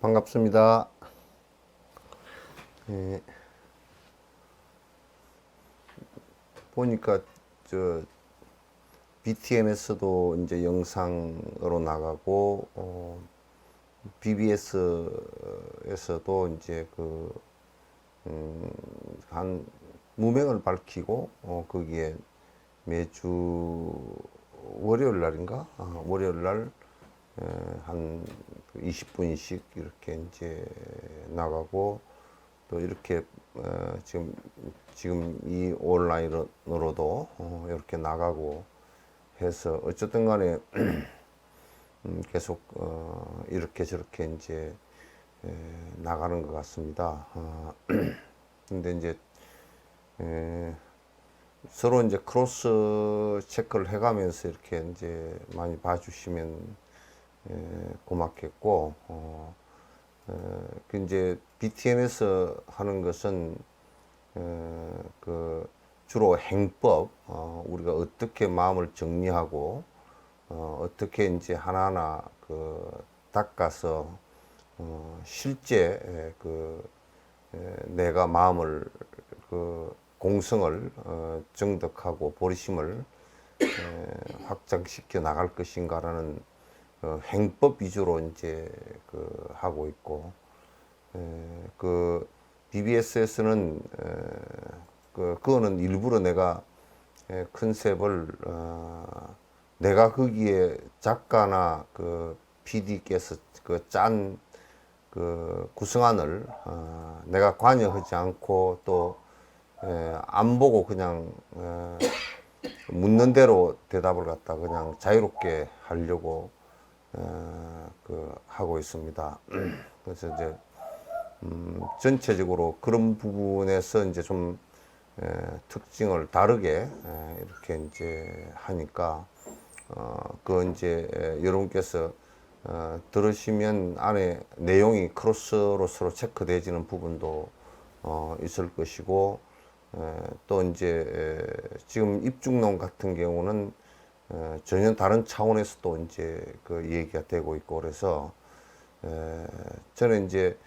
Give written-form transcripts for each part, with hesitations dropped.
반갑습니다. 보니까 저 BTN에서도 이제 영상으로 나가고 BBS에서도 이제 한 무명을 밝히고 거기에 매주 월요일 날인가? 월요일 날 한 20분씩 이렇게 이제 나가고 또 이렇게 지금 이 온라인으로도 이렇게 나가고 해서 어쨌든 간에 계속 이렇게 저렇게 이제 나가는 것 같습니다. 근데 이제 서로 이제 크로스 체크를 해가면서 이렇게 이제 많이 봐주시면 고맙겠고, 그 이제 BTN에서 하는 것은 그 주로 행법, 우리가 어떻게 마음을 정리하고 어떻게 이제 하나하나 닦아서 실제 내가 마음을 공성을 정덕하고 보리심을 확장시켜 나갈 것인가라는 행법 위주로 이제 하고 있고, BBS에서는 그거는 일부러 내가 컨셉을 내가 거기에 작가나 PD께서 짠 구성안을 내가 관여하지 않고 또 안 보고 그냥 묻는 대로 대답을 갖다 그냥 자유롭게 하려고 하고 있습니다. 그래서 이제 전체적으로 그런 부분에서 이제 좀 특징을 다르게 이렇게 이제 하니까 그 이제 여러분께서 들으시면 안에 내용이 크로스로 서로 체크되지는 부분도 있을 것이고, 또 이제 지금 입중론 같은 경우는 전혀 다른 차원에서 또 이제 얘기가 되고 있고, 그래서 저는 이제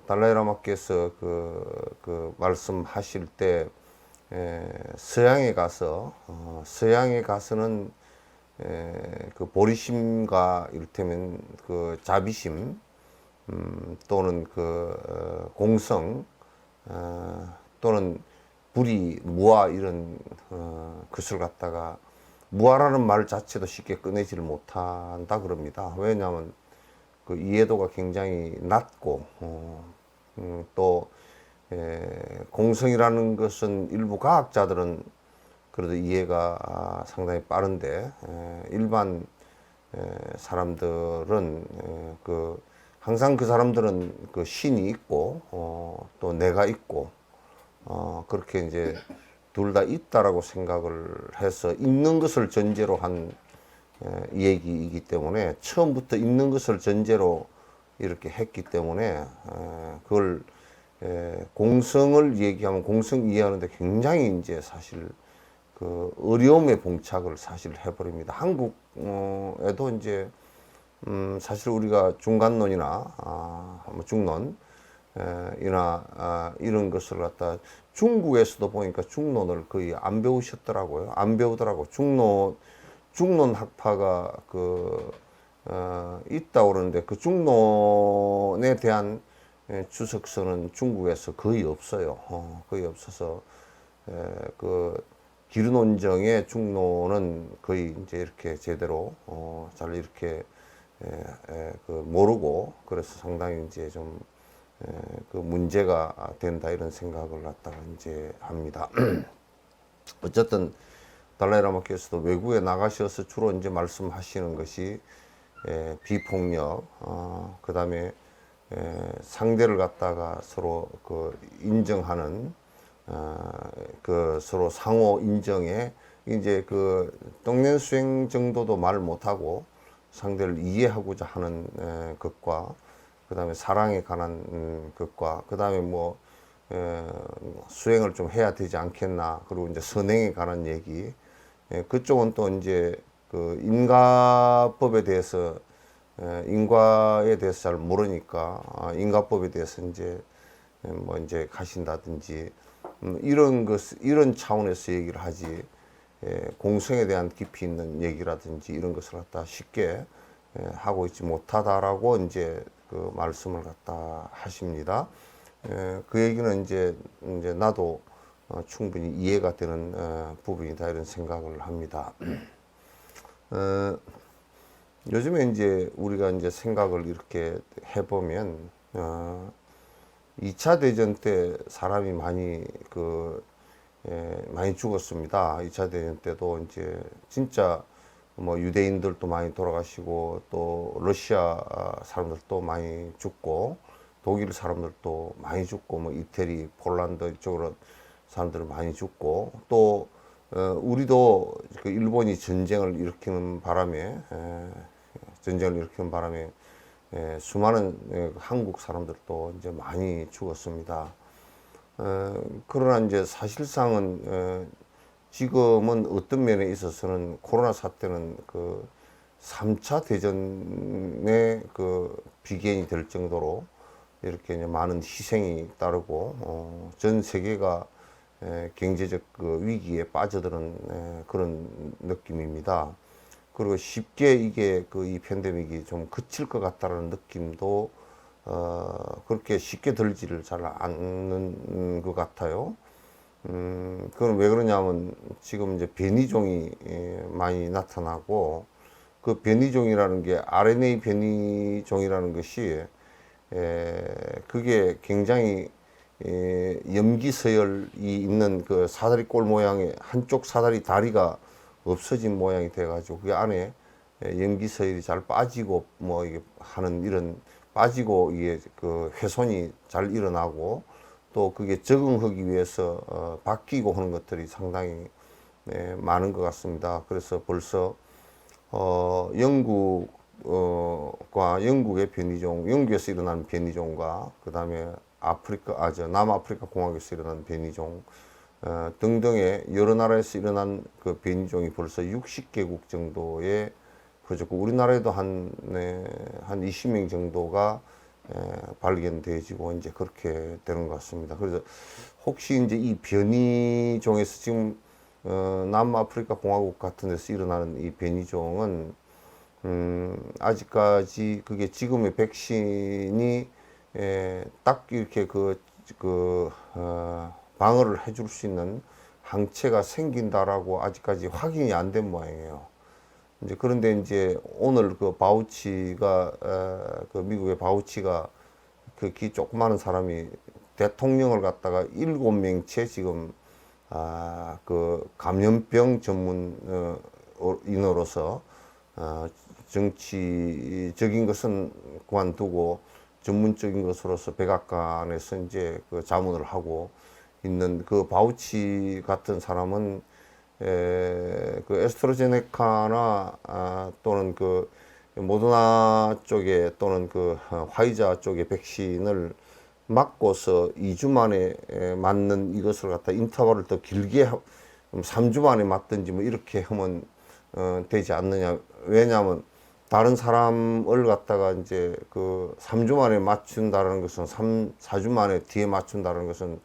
달라이라마께서 말씀하실 때 서양에 가서는 보리심과 이를테면 자비심 또는 공성 또는 불의, 무아 이런 것을 갖다가 무아라는 말 자체도 쉽게 꺼내지를 못한다 그럽니다. 왜냐하면 이해도가 굉장히 낮고 또 공성이라는 것은 일부 과학자들은 그래도 이해가 상당히 빠른데 일반 사람들은 항상 그 사람들은 신이 있고 또 내가 있고 그렇게 이제 둘 다 있다라고 생각을 해서 있는 것을 전제로 한 얘기이기 때문에 처음부터 있는 것을 전제로 이렇게 했기 때문에 그걸 공성을 얘기하면 공성 이해하는데 굉장히 이제 사실 어려움에 봉착을 사실 해버립니다. 한국에도 이제 사실 우리가 중간론이나 중론 이나 이런 것을 갖다 중국에서도 보니까 중론을 거의 안 배우셨더라고요. 안 배우더라고. 중론 학파가 있다고 그러는데 그 중론에 대한 주석서는 중국에서 거의 없어요. 거의 없어서 그 기르논정의 중론은 거의 이제 이렇게 제대로 잘 이렇게 모르고 그래서 상당히 이제 좀 그 문제가 된다 이런 생각을 갖다가 이제 합니다. 어쨌든 달라이라마께서도 외국에 나가셔서 주로 이제 말씀하시는 것이 비폭력, 그다음에 상대를 갖다가 서로 그 인정하는 그 서로 상호 인정에 이제 그 동년수행 정도도 말 못하고 상대를 이해하고자 하는 것과 그 다음에 사랑에 관한 것과 그 다음에 뭐 수행을 좀 해야 되지 않겠나 그리고 이제 선행에 관한 얘기 그쪽은 또 이제 그 인가법에 대해서 인과에 대해서 잘 모르니까 인가법에 대해서 이제 뭐 이제 가신다든지 이런 차원에서 얘기를 하지 공성에 대한 깊이 있는 얘기라든지 이런 것을 갖다 쉽게 하고 있지 못하다라고 이제 그 말씀을 갖다 하십니다. 그 얘기는 이제 나도 충분히 이해가 되는 부분이다 이런 생각을 합니다. 요즘에 이제 우리가 이제 생각을 이렇게 해보면 2차 대전 때 사람이 많이 많이 죽었습니다. 2차 대전 때도 이제 진짜 뭐 유대인들도 많이 돌아가시고 또 러시아 사람들도 많이 죽고 독일 사람들도 많이 죽고 뭐 이태리, 폴란드 이쪽으로 사람들 많이 죽고 또 우리도 그 일본이 전쟁을 일으키는 바람에 수많은 한국 사람들도 이제 많이 죽었습니다. 그러나 이제 사실상은 지금은 어떤 면에 있어서는 코로나 사태는 그 3차 대전의 그 비견이 될 정도로 이렇게 이제 많은 희생이 따르고 전 세계가 경제적 그 위기에 빠져드는 그런 느낌입니다. 그리고 쉽게 이게 이 팬데믹이 좀 그칠 것 같다는 느낌도 그렇게 쉽게 들지를 잘 않는 것 같아요. 그건 왜 그러냐면 지금 이제 변이종이 많이 나타나고 그 변이종이라는 게 RNA 변이종이라는 것이 그게 굉장히 염기 서열이 있는 그 사다리 꼴 모양의 한쪽 사다리 다리가 없어진 모양이 돼가지고 그 안에 염기 서열이 잘 빠지고 뭐 이게 하는 이런 빠지고 이게 그 훼손이 잘 일어나고 또 그게 적응하기 위해서 바뀌고 하는 것들이 상당히 많은 것 같습니다. 그래서 벌써 영국의 변이종, 영국에서 일어난 변이종과 그 다음에 남아프리카 공화국에서 일어난 변이종 등등의 여러 나라에서 일어난 그 변이종이 벌써 60개국 정도에 퍼졌고 우리나라에도 한 20명 정도가 발견되어지고 이제 그렇게 되는 것 같습니다. 그래서 혹시 이제 이 변이종에서 지금 남아프리카 공화국 같은 데서 일어나는 이 변이종은 아직까지 그게 지금의 백신이 딱 이렇게 방어를 해줄 수 있는 항체가 생긴다라고 아직까지 확인이 안 된 모양이에요. 이제 그런데 이제 오늘 그 바우치가 그 미국의 바우치가 그 조그마한 사람이 대통령을 갖다가 7명째 지금 그 감염병 전문 인으로서 정치적인 것은 그만두고 전문적인 것으로서 백악관에서 이제 그 자문을 하고 있는 그 바우치 같은 사람은 그 에스트라제네카나 또는 그 모더나 쪽에 또는 그 화이자 쪽의 백신을 맞고서 2주 만에 맞는 이것을 갖다 인터벌을 더 길게 3주 만에 맞든지 뭐 이렇게 하면 되지 않느냐. 왜냐하면 다른 사람을 갖다가 이제 그 3주 만에 맞춘다는 것은 4주 만에 뒤에 맞춘다는 것은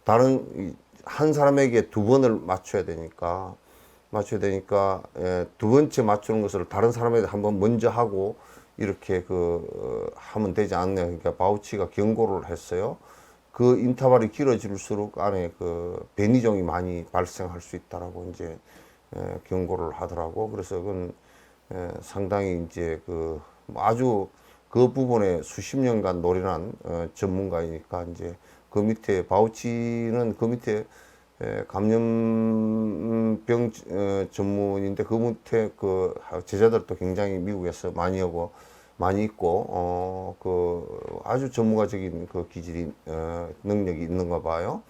다른 한 사람에게 두 번을 맞춰야 되니까 두 번째 맞추는 것을 다른 사람에게 한번 먼저 하고 이렇게 하면 되지 않냐. 그러니까 바우치가 경고를 했어요. 그 인터벌이 길어질수록 안에 변이종이 많이 발생할 수 있다라고 이제 경고를 하더라고. 그래서 그건 상당히 이제 아주 그 부분에 수십 년간 노련한 전문가이니까 이제 그 밑에 바우치는 그 밑에 감염병 전문인데 그 밑에 제자들도 굉장히 미국에서 많이 있고 아주 전문가적인 기질이 능력이 있는가 봐요.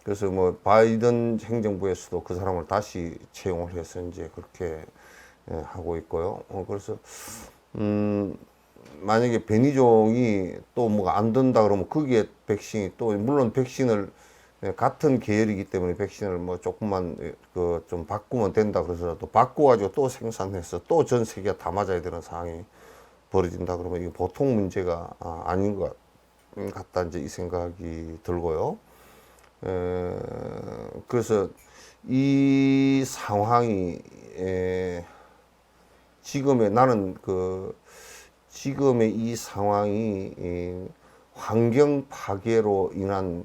그래서 뭐 바이든 행정부에서도 그 사람을 다시 채용을 해서 이제 그렇게 하고 있고요. 그래서 만약에 변이종이 또 뭐가 안 된다 그러면 거기에 백신이 또 물론 백신을 같은 계열이기 때문에 백신을 뭐 조금만 좀 바꾸면 된다 그래서라도 바꿔가지고 또 생산해서 또 전 세계가 다 맞아야 되는 상황이 벌어진다 그러면 이게 보통 문제가 아닌 것 같다 이제 이 생각이 들고요. 그래서 이 상황이 지금의 이 상황이 환경 파괴로 인한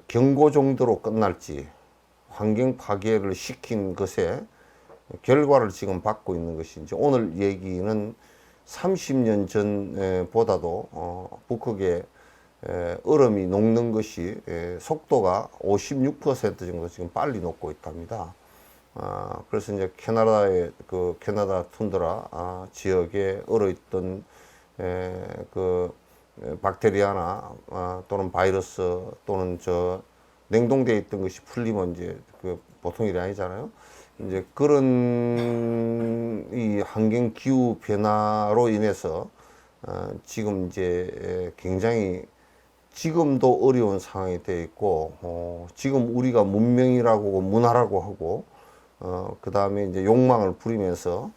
경고 정도로 끝날지 환경 파괴를 시킨 것에 결과를 지금 받고 있는 것인지 오늘 얘기는 30년 전보다도 북극의 얼음이 녹는 것이 속도가 56% 정도 지금 빨리 녹고 있답니다. 그래서 이제 캐나다 툰드라 지역에 얼어있던 박테리아나 또는 바이러스 또는 냉동되어 있던 것이 풀리면 이제 보통 일이 아니잖아요. 이제 그런 이 환경 기후 변화로 인해서 지금 이제 굉장히 지금도 어려운 상황이 되어 있고 지금 우리가 문명이라고 문화라고 하고 그 다음에 이제 욕망을 부리면서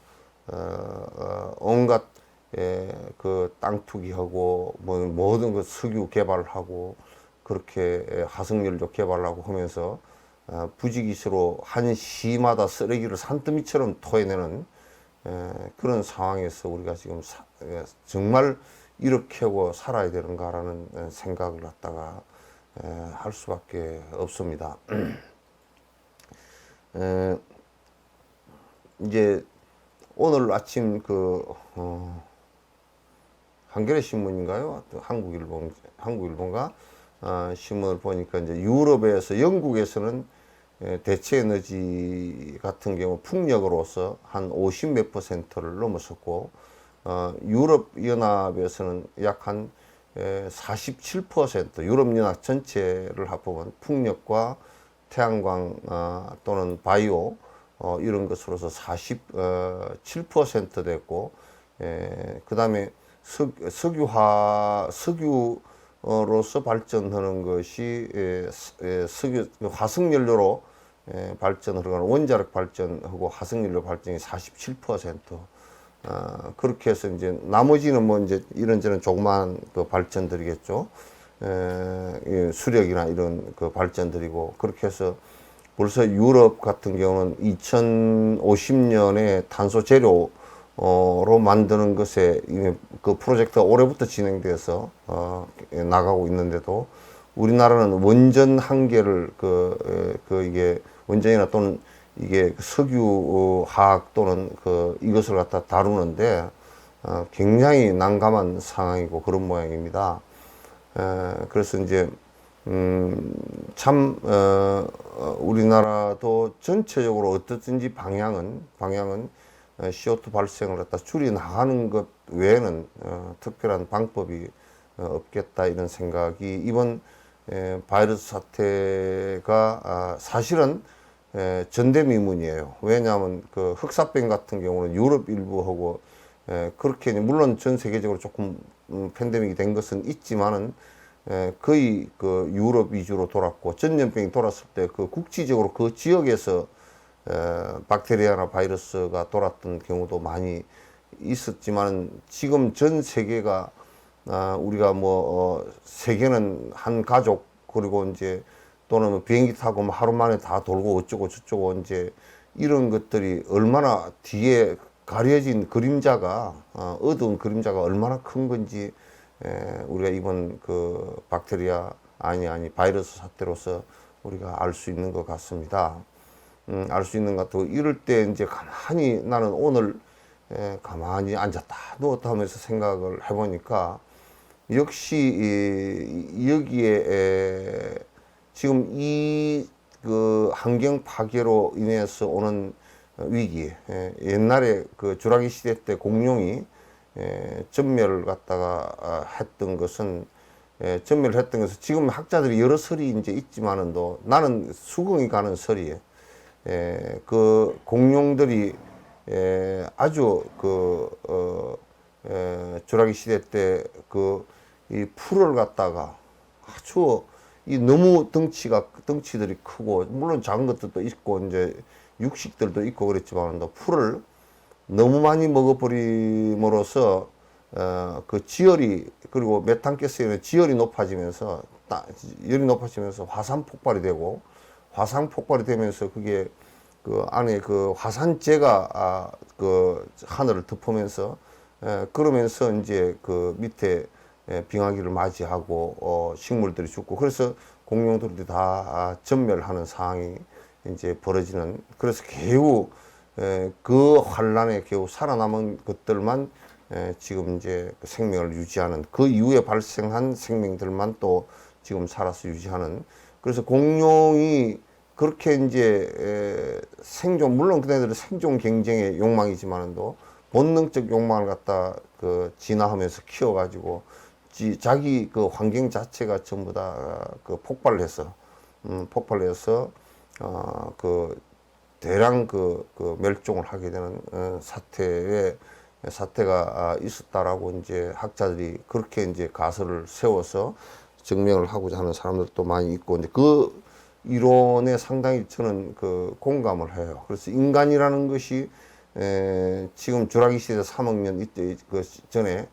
온갖 땅 투기하고 모든 석유 개발하고 그렇게 화석연료 개발하고 하면서 부지기수로 한 시마다 쓰레기를 산더미처럼 토해내는 그런 상황에서 우리가 지금 정말 이렇게 하고 살아야 되는가라는 생각을 갖다가 할 수밖에 없습니다. 이제 오늘 아침 한겨레 신문인가요? 한국일본가 신문을 보니까 이제 유럽에서 영국에서는 대체 에너지 같은 경우 풍력으로서 한 50 몇 %를 넘었었고 유럽 연합에서는 약 한 47% 유럽 연합 전체를 합하면 풍력과 태양광 또는 바이오 이런 것으로서 47% 됐고 그 다음에 석유로서 발전하는 것이 화석연료로 발전을 하거나 원자력 발전하고 화석연료 발전이 47%. 그렇게 해서 이제 나머지는 뭐 이제 이런저런 조그마한 발전들이겠죠. 수력이나 이런 발전들이고 그렇게 해서 벌써 유럽 같은 경우는 2050년에 탄소 제로로 만드는 것에 그 프로젝트가 올해부터 진행돼서 나가고 있는데도 우리나라는 원전 한계를 이게 원전이나 또는 이게 석유 화학 또는 이것을 갖다 다루는데 굉장히 난감한 상황이고 그런 모양입니다. 그래서 이제 우리나라도 전체적으로 어떻든지 방향은 CO2 발생을 갖다 줄여 나가는 것 외에는 특별한 방법이 없겠다 이런 생각이 이번 바이러스 사태가 사실은 전대미문이에요. 왜냐하면 흑사병 같은 경우는 유럽 일부하고 그렇게 물론 전 세계적으로 조금 팬데믹이 된 것은 있지만은 거의 유럽 위주로 돌았고 전염병이 돌았을 때 국지적으로 그 지역에서 박테리아나 바이러스가 돌았던 경우도 많이 있었지만 지금 전 세계가 우리가 세계는 한 가족 그리고 이제 또는 뭐 비행기 타고 뭐 하루 만에 다 돌고 어쩌고 저쩌고 이제 이런 것들이 얼마나 뒤에 가려진 그림자가 어두운 그림자가 얼마나 큰 건지 우리가 이번 그 박테리아 아니 바이러스 사태로서 우리가 알 수 있는 것 같습니다. 알 수 있는 것 같고 이럴 때 이제 가만히 나는 오늘 가만히 앉았다 누웠다 하면서 생각을 해보니까 역시 여기에 지금 이 그 환경 파괴로 인해서 오는 위기, 옛날에 그 주라기 시대 때 공룡이 전멸을 갖다가 했던 것은 전멸을 했던 것은 지금 학자들이 여러 설이 이제 있지만은도 나는 수긍이 가는 설이에요. 그 공룡들이 아주 주라기 시대 때 이 풀을 갖다가 아주 이 너무 덩치들이 크고 물론 작은 것들도 있고 이제 육식들도 있고 그랬지만 풀을 너무 많이 먹어버림으로써 그 지열이 그리고 메탄가스에는 지열이 높아지면서 열이 높아지면서 화산 폭발이 되면서 그게 그 안에 그 화산재가 그 하늘을 덮으면서 그러면서 이제 그 밑에 빙하기를 맞이하고 식물들이 죽고 그래서 공룡들이 다 전멸하는 상황이 이제 벌어지는 그래서 겨우 그 환란에 겨우 살아남은 것들만 지금 이제 생명을 유지하는 그 이후에 발생한 생명들만 또 지금 살아서 유지하는 그래서 공룡이 그렇게 이제 생존 물론 그네들은 생존 경쟁의 욕망이지만도 본능적 욕망을 갖다 그 진화하면서 키워가지고 자기 그 환경 자체가 전부 다 그 폭발해서 그 대량 그 멸종을 하게 되는 사태가 있었다라고 이제 학자들이 그렇게 이제 가설을 세워서 증명을 하고자 하는 사람들도 많이 있고 이제 그 이론에 상당히 저는 그 공감을 해요. 그래서 인간이라는 것이 지금 주라기 시대 3억 년 이때 그 전에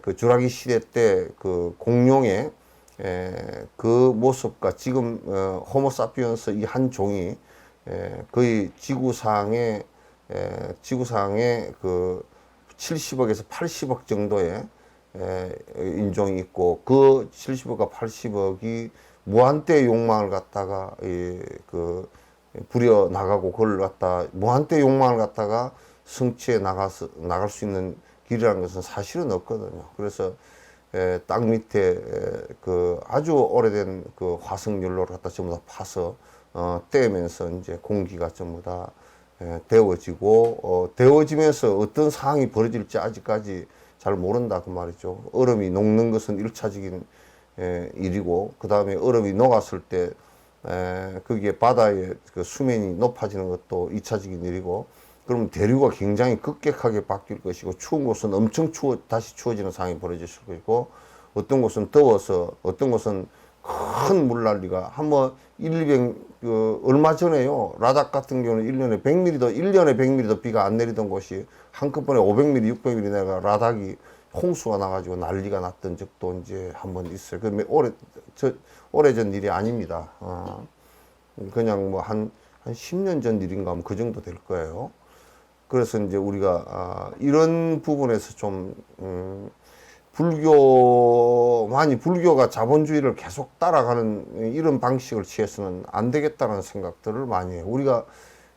그 주라기 시대 때 그 공룡의 그 모습과 지금 호모사피언스 이 한 종이 거의 지구상에 그 70억에서 80억 정도의 인종이 있고 그 70억과 80억이 무한대 욕망을 갖다가 그 부려 나가고 그걸 갖다 무한대 욕망을 갖다가 성취해 나갈 수 있는 길이라는 것은 사실은 없거든요. 그래서 땅 밑에 그 아주 오래된 그 화석연료를 갖다 전부 다 파서 떼면서 이제 공기가 전부 다 데워지고 데워지면서 어떤 상황이 벌어질지 아직까지 잘 모른다 그 말이죠. 얼음이 녹는 것은 1차적인 일이고 그 다음에 얼음이 녹았을 때 거기에 바다의 그 수면이 높아지는 것도 2차적인 일이고 그러면 대류가 굉장히 급격하게 바뀔 것이고 추운 곳은 엄청 다시 추워지는 상황이 벌어질 수 있고 어떤 곳은 더워서 어떤 곳은 큰 물난리가 한번 200, 얼마 전에요. 라닥 같은 경우는 1년에 100mm도 비가 안 내리던 곳이 한꺼번에 500mm, 600mm 내가 라닥이 홍수가 나가지고 난리가 났던 적도 이제 한번 있어요. 그 오래전 일이 아닙니다. 그냥 뭐 한 10년 전 일인가 하면 그 정도 될 거예요. 그래서 이제 우리가 이런 부분에서 좀 불교가 자본주의를 계속 따라가는 이런 방식을 취해서는 안 되겠다는 생각들을 많이 해요. 우리가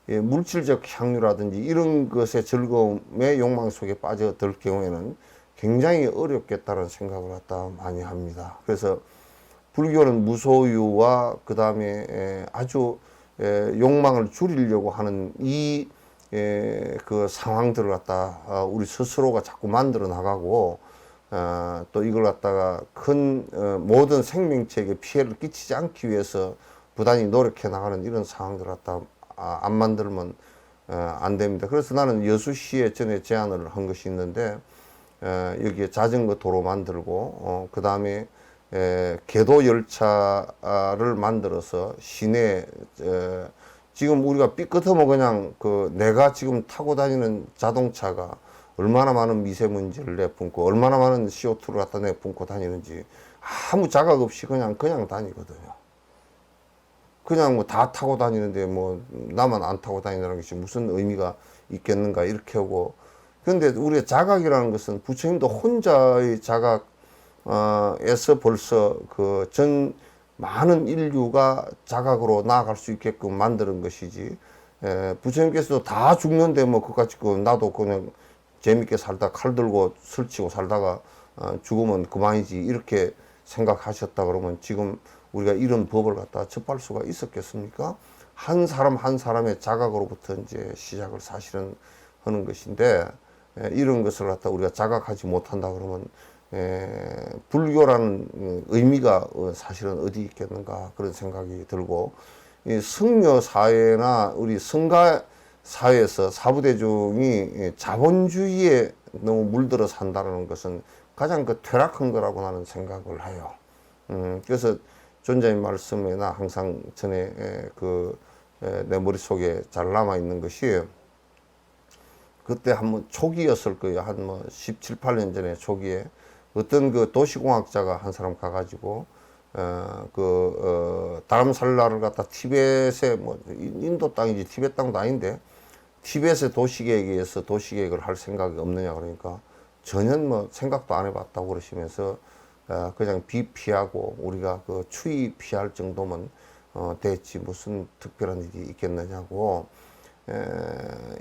물질적 향유라든지 이런 것의 즐거움의 욕망 속에 빠져들 경우에는 굉장히 어렵겠다는 생각을 갖다 많이 합니다. 그래서 불교는 무소유와 그 다음에 아주 욕망을 줄이려고 하는 그 상황들을 갖다 우리 스스로가 자꾸 만들어 나가고 또 이걸 갖다가 큰 모든 생명체에게 피해를 끼치지 않기 위해서 부단히 노력해 나가는 이런 상황들을 갖다 안 만들면 안 됩니다. 그래서 나는 여수시에 전에 제안을 한 것이 있는데 여기에 자전거 도로 만들고 그 다음에 궤도 열차를 만들어서 시내 지금 우리가 삐끗하면 그냥 내가 지금 타고 다니는 자동차가 얼마나 많은 미세먼지를 내뿜고 얼마나 많은 CO2를 갖다 내뿜고 다니는지 아무 자각 없이 그냥 다니거든요. 그냥 뭐 다 타고 다니는데 뭐 나만 안 타고 다니는 것이 무슨 의미가 있겠는가 이렇게 하고. 그런데 우리의 자각이라는 것은 부처님도 혼자의 자각에서 벌써 그 전 많은 인류가 자각으로 나아갈 수 있게끔 만드는 것이지. 부처님께서도 다 죽는데 뭐 그까짓 거 나도 그냥 재밌게 살다 칼 들고 설치고 살다가 죽으면 그만이지 이렇게 생각하셨다 그러면 지금 우리가 이런 법을 갖다 접할 수가 있었겠습니까? 한 사람 한 사람의 자각으로부터 이제 시작을 사실은 하는 것인데, 이런 것을 갖다 우리가 자각하지 못한다 그러면 불교라는 의미가 사실은 어디 있겠는가 그런 생각이 들고, 이 승려 사회나 우리 성가 사회에서 사부대중이 자본주의에 너무 물들어 산다는 것은 가장 그 퇴락한 거라고 나는 생각을 해요. 그래서 존자의 말씀에나 항상 전에 내 머릿속에 잘 남아 있는 것이, 그때 한번 초기였을 거예요. 한 뭐 17, 18년 전에 초기에 어떤 그 도시공학자가 한 사람 가가지고 다람살라를 갖다 티벳에 뭐 인도 땅인지 티벳 땅도 아닌데 티벳의 도시계획에 의해서 도시계획을 할 생각이 없느냐 그러니까 전혀 뭐 생각도 안 해봤다고 그러시면서 그냥 비 피하고 우리가 그 추위 피할 정도면 됐지 무슨 특별한 일이 있겠느냐고.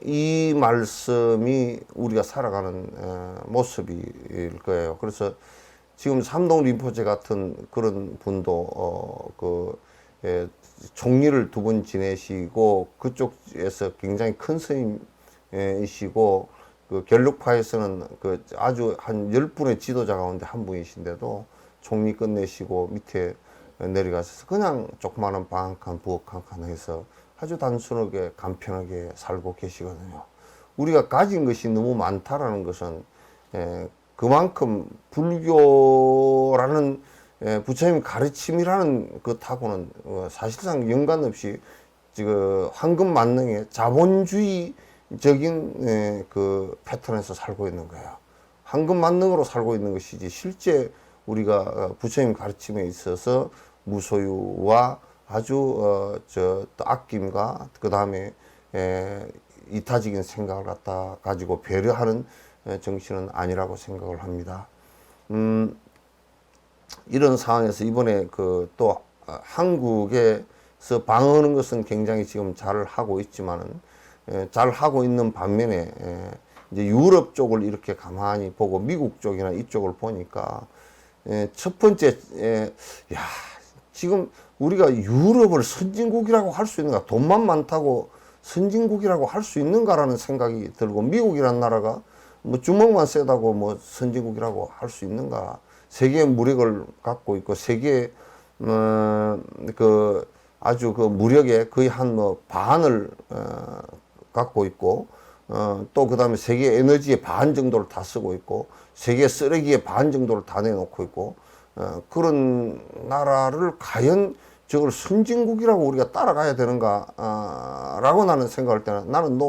이 말씀이 우리가 살아가는 모습일 거예요. 그래서 지금 삼동 림포체 같은 그런 분도 총리를 두 분 지내시고 그쪽에서 굉장히 큰 스님이시고 그 결륵파에서는 그 아주 한 10분의 지도자 가운데 한 분이신데도 총리 끝내시고 밑에 내려가셔서 그냥 조그마한 방 한 칸, 부엌 한 칸 해서 아주 단순하게 간편하게 살고 계시거든요. 우리가 가진 것이 너무 많다라는 것은 그만큼 불교라는 부처님 가르침이라는 것하고는 사실상 연관없이 지금 황금 만능의 자본주의적인 그 패턴에서 살고 있는 거예요. 황금 만능으로 살고 있는 것이지 실제 우리가 부처님 가르침에 있어서 무소유와 아주 아낌과 그 다음에 이타적인 생각을 갖다 가지고 배려하는 정신은 아니라고 생각을 합니다. 이런 상황에서 이번에 또 한국에서 방어하는 것은 굉장히 지금 잘 하고 있지만은 잘 하고 있는 반면에 이제 유럽 쪽을 이렇게 가만히 보고 미국 쪽이나 이쪽을 보니까 첫 번째 지금 우리가 유럽을 선진국이라고 할 수 있는가, 돈만 많다고 선진국이라고 할 수 있는가라는 생각이 들고, 미국이란 나라가 뭐 주먹만 세다고 뭐 선진국이라고 할 수 있는가, 세계의 무력을 갖고 있고 세계 아주 그 무력의 거의 한 뭐 반을 갖고 있고, 또 그 다음에 세계 에너지의 반 정도를 다 쓰고 있고 세계 쓰레기의 반 정도를 다 내놓고 있고, 그런 나라를 과연 저걸 선진국이라고 우리가 따라가야 되는가 라고 나는 생각할 때는 나는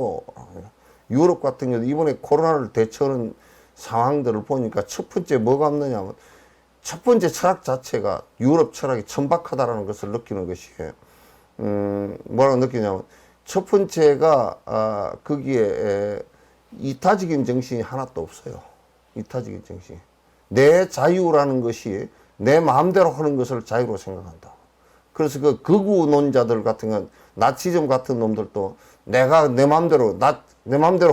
유럽 같은 경우도 이번에 코로나를 대처하는 상황들을 보니까 첫 번째 뭐가 없느냐면 첫 번째 철학 자체가 유럽 철학이 천박하다라는 것을 느끼는 것이에요. 뭐라고 느끼냐면 첫 번째가 거기에 이타적인 정신이 하나도 없어요. 이타적인 정신. 내 자유라는 것이 내 마음대로 하는 것을 자유로 생각한다. 그래서 그 극우론자들 같은 건 나치즘 같은 놈들도 내가 내 마음대로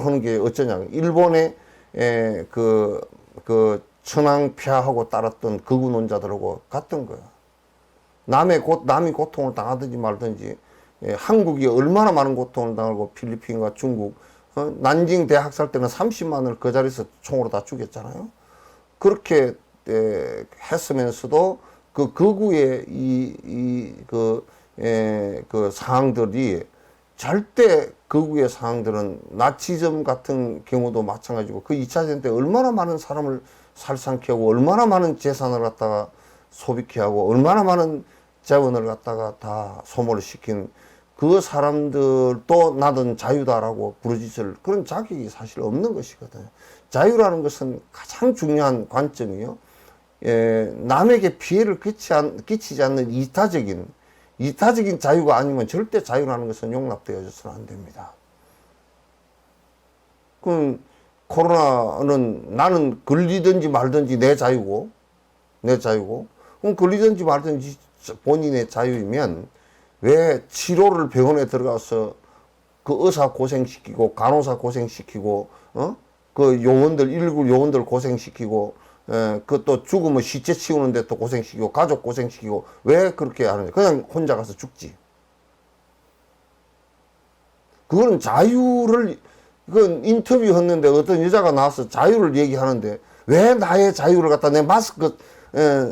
하는 게 어쩌냐. 일본의 천황폐하하고 따랐던 극우론자들하고 같은 거야. 남이 고통을 당하든지 말든지, 한국이 얼마나 많은 고통을 당하고 필리핀과 중국, 난징 대학 살 때는 30만을 그 자리에서 총으로 다 죽였잖아요. 그렇게 했으면서도 그 극우의 그 상황들이 절대 극우의 상황들은 나치즘 같은 경우도 마찬가지고 그 2차 대전 때 얼마나 많은 사람을 살상케 하고 얼마나 많은 재산을 갖다가 소비케 하고 얼마나 많은 자원을 갖다가 다 소모를 시킨 그 사람들도 나는 자유다라고 부르짖을 그런 자격이 사실 없는 것이거든요. 자유라는 것은 가장 중요한 관점이요. 남에게 피해를 끼치지 않는 이타적인 자유가 아니면 절대 자유라는 것은 용납되어져서는 안 됩니다. 그럼 코로나는 나는 걸리든지 말든지 내 자유고, 그럼 걸리든지 말든지 본인의 자유이면 왜 치료를 병원에 들어가서 그 의사 고생시키고, 간호사 고생시키고, 그 요원들, 119 요원들 고생시키고, 그 또 죽으면 시체 치우는데 또 고생시키고, 가족 고생시키고, 왜 그렇게 하느냐. 그냥 혼자 가서 죽지. 그거는 자유를, 그 인터뷰 했는데 어떤 여자가 나와서 자유를 얘기하는데 왜 나의 자유를 갖다 내 마스크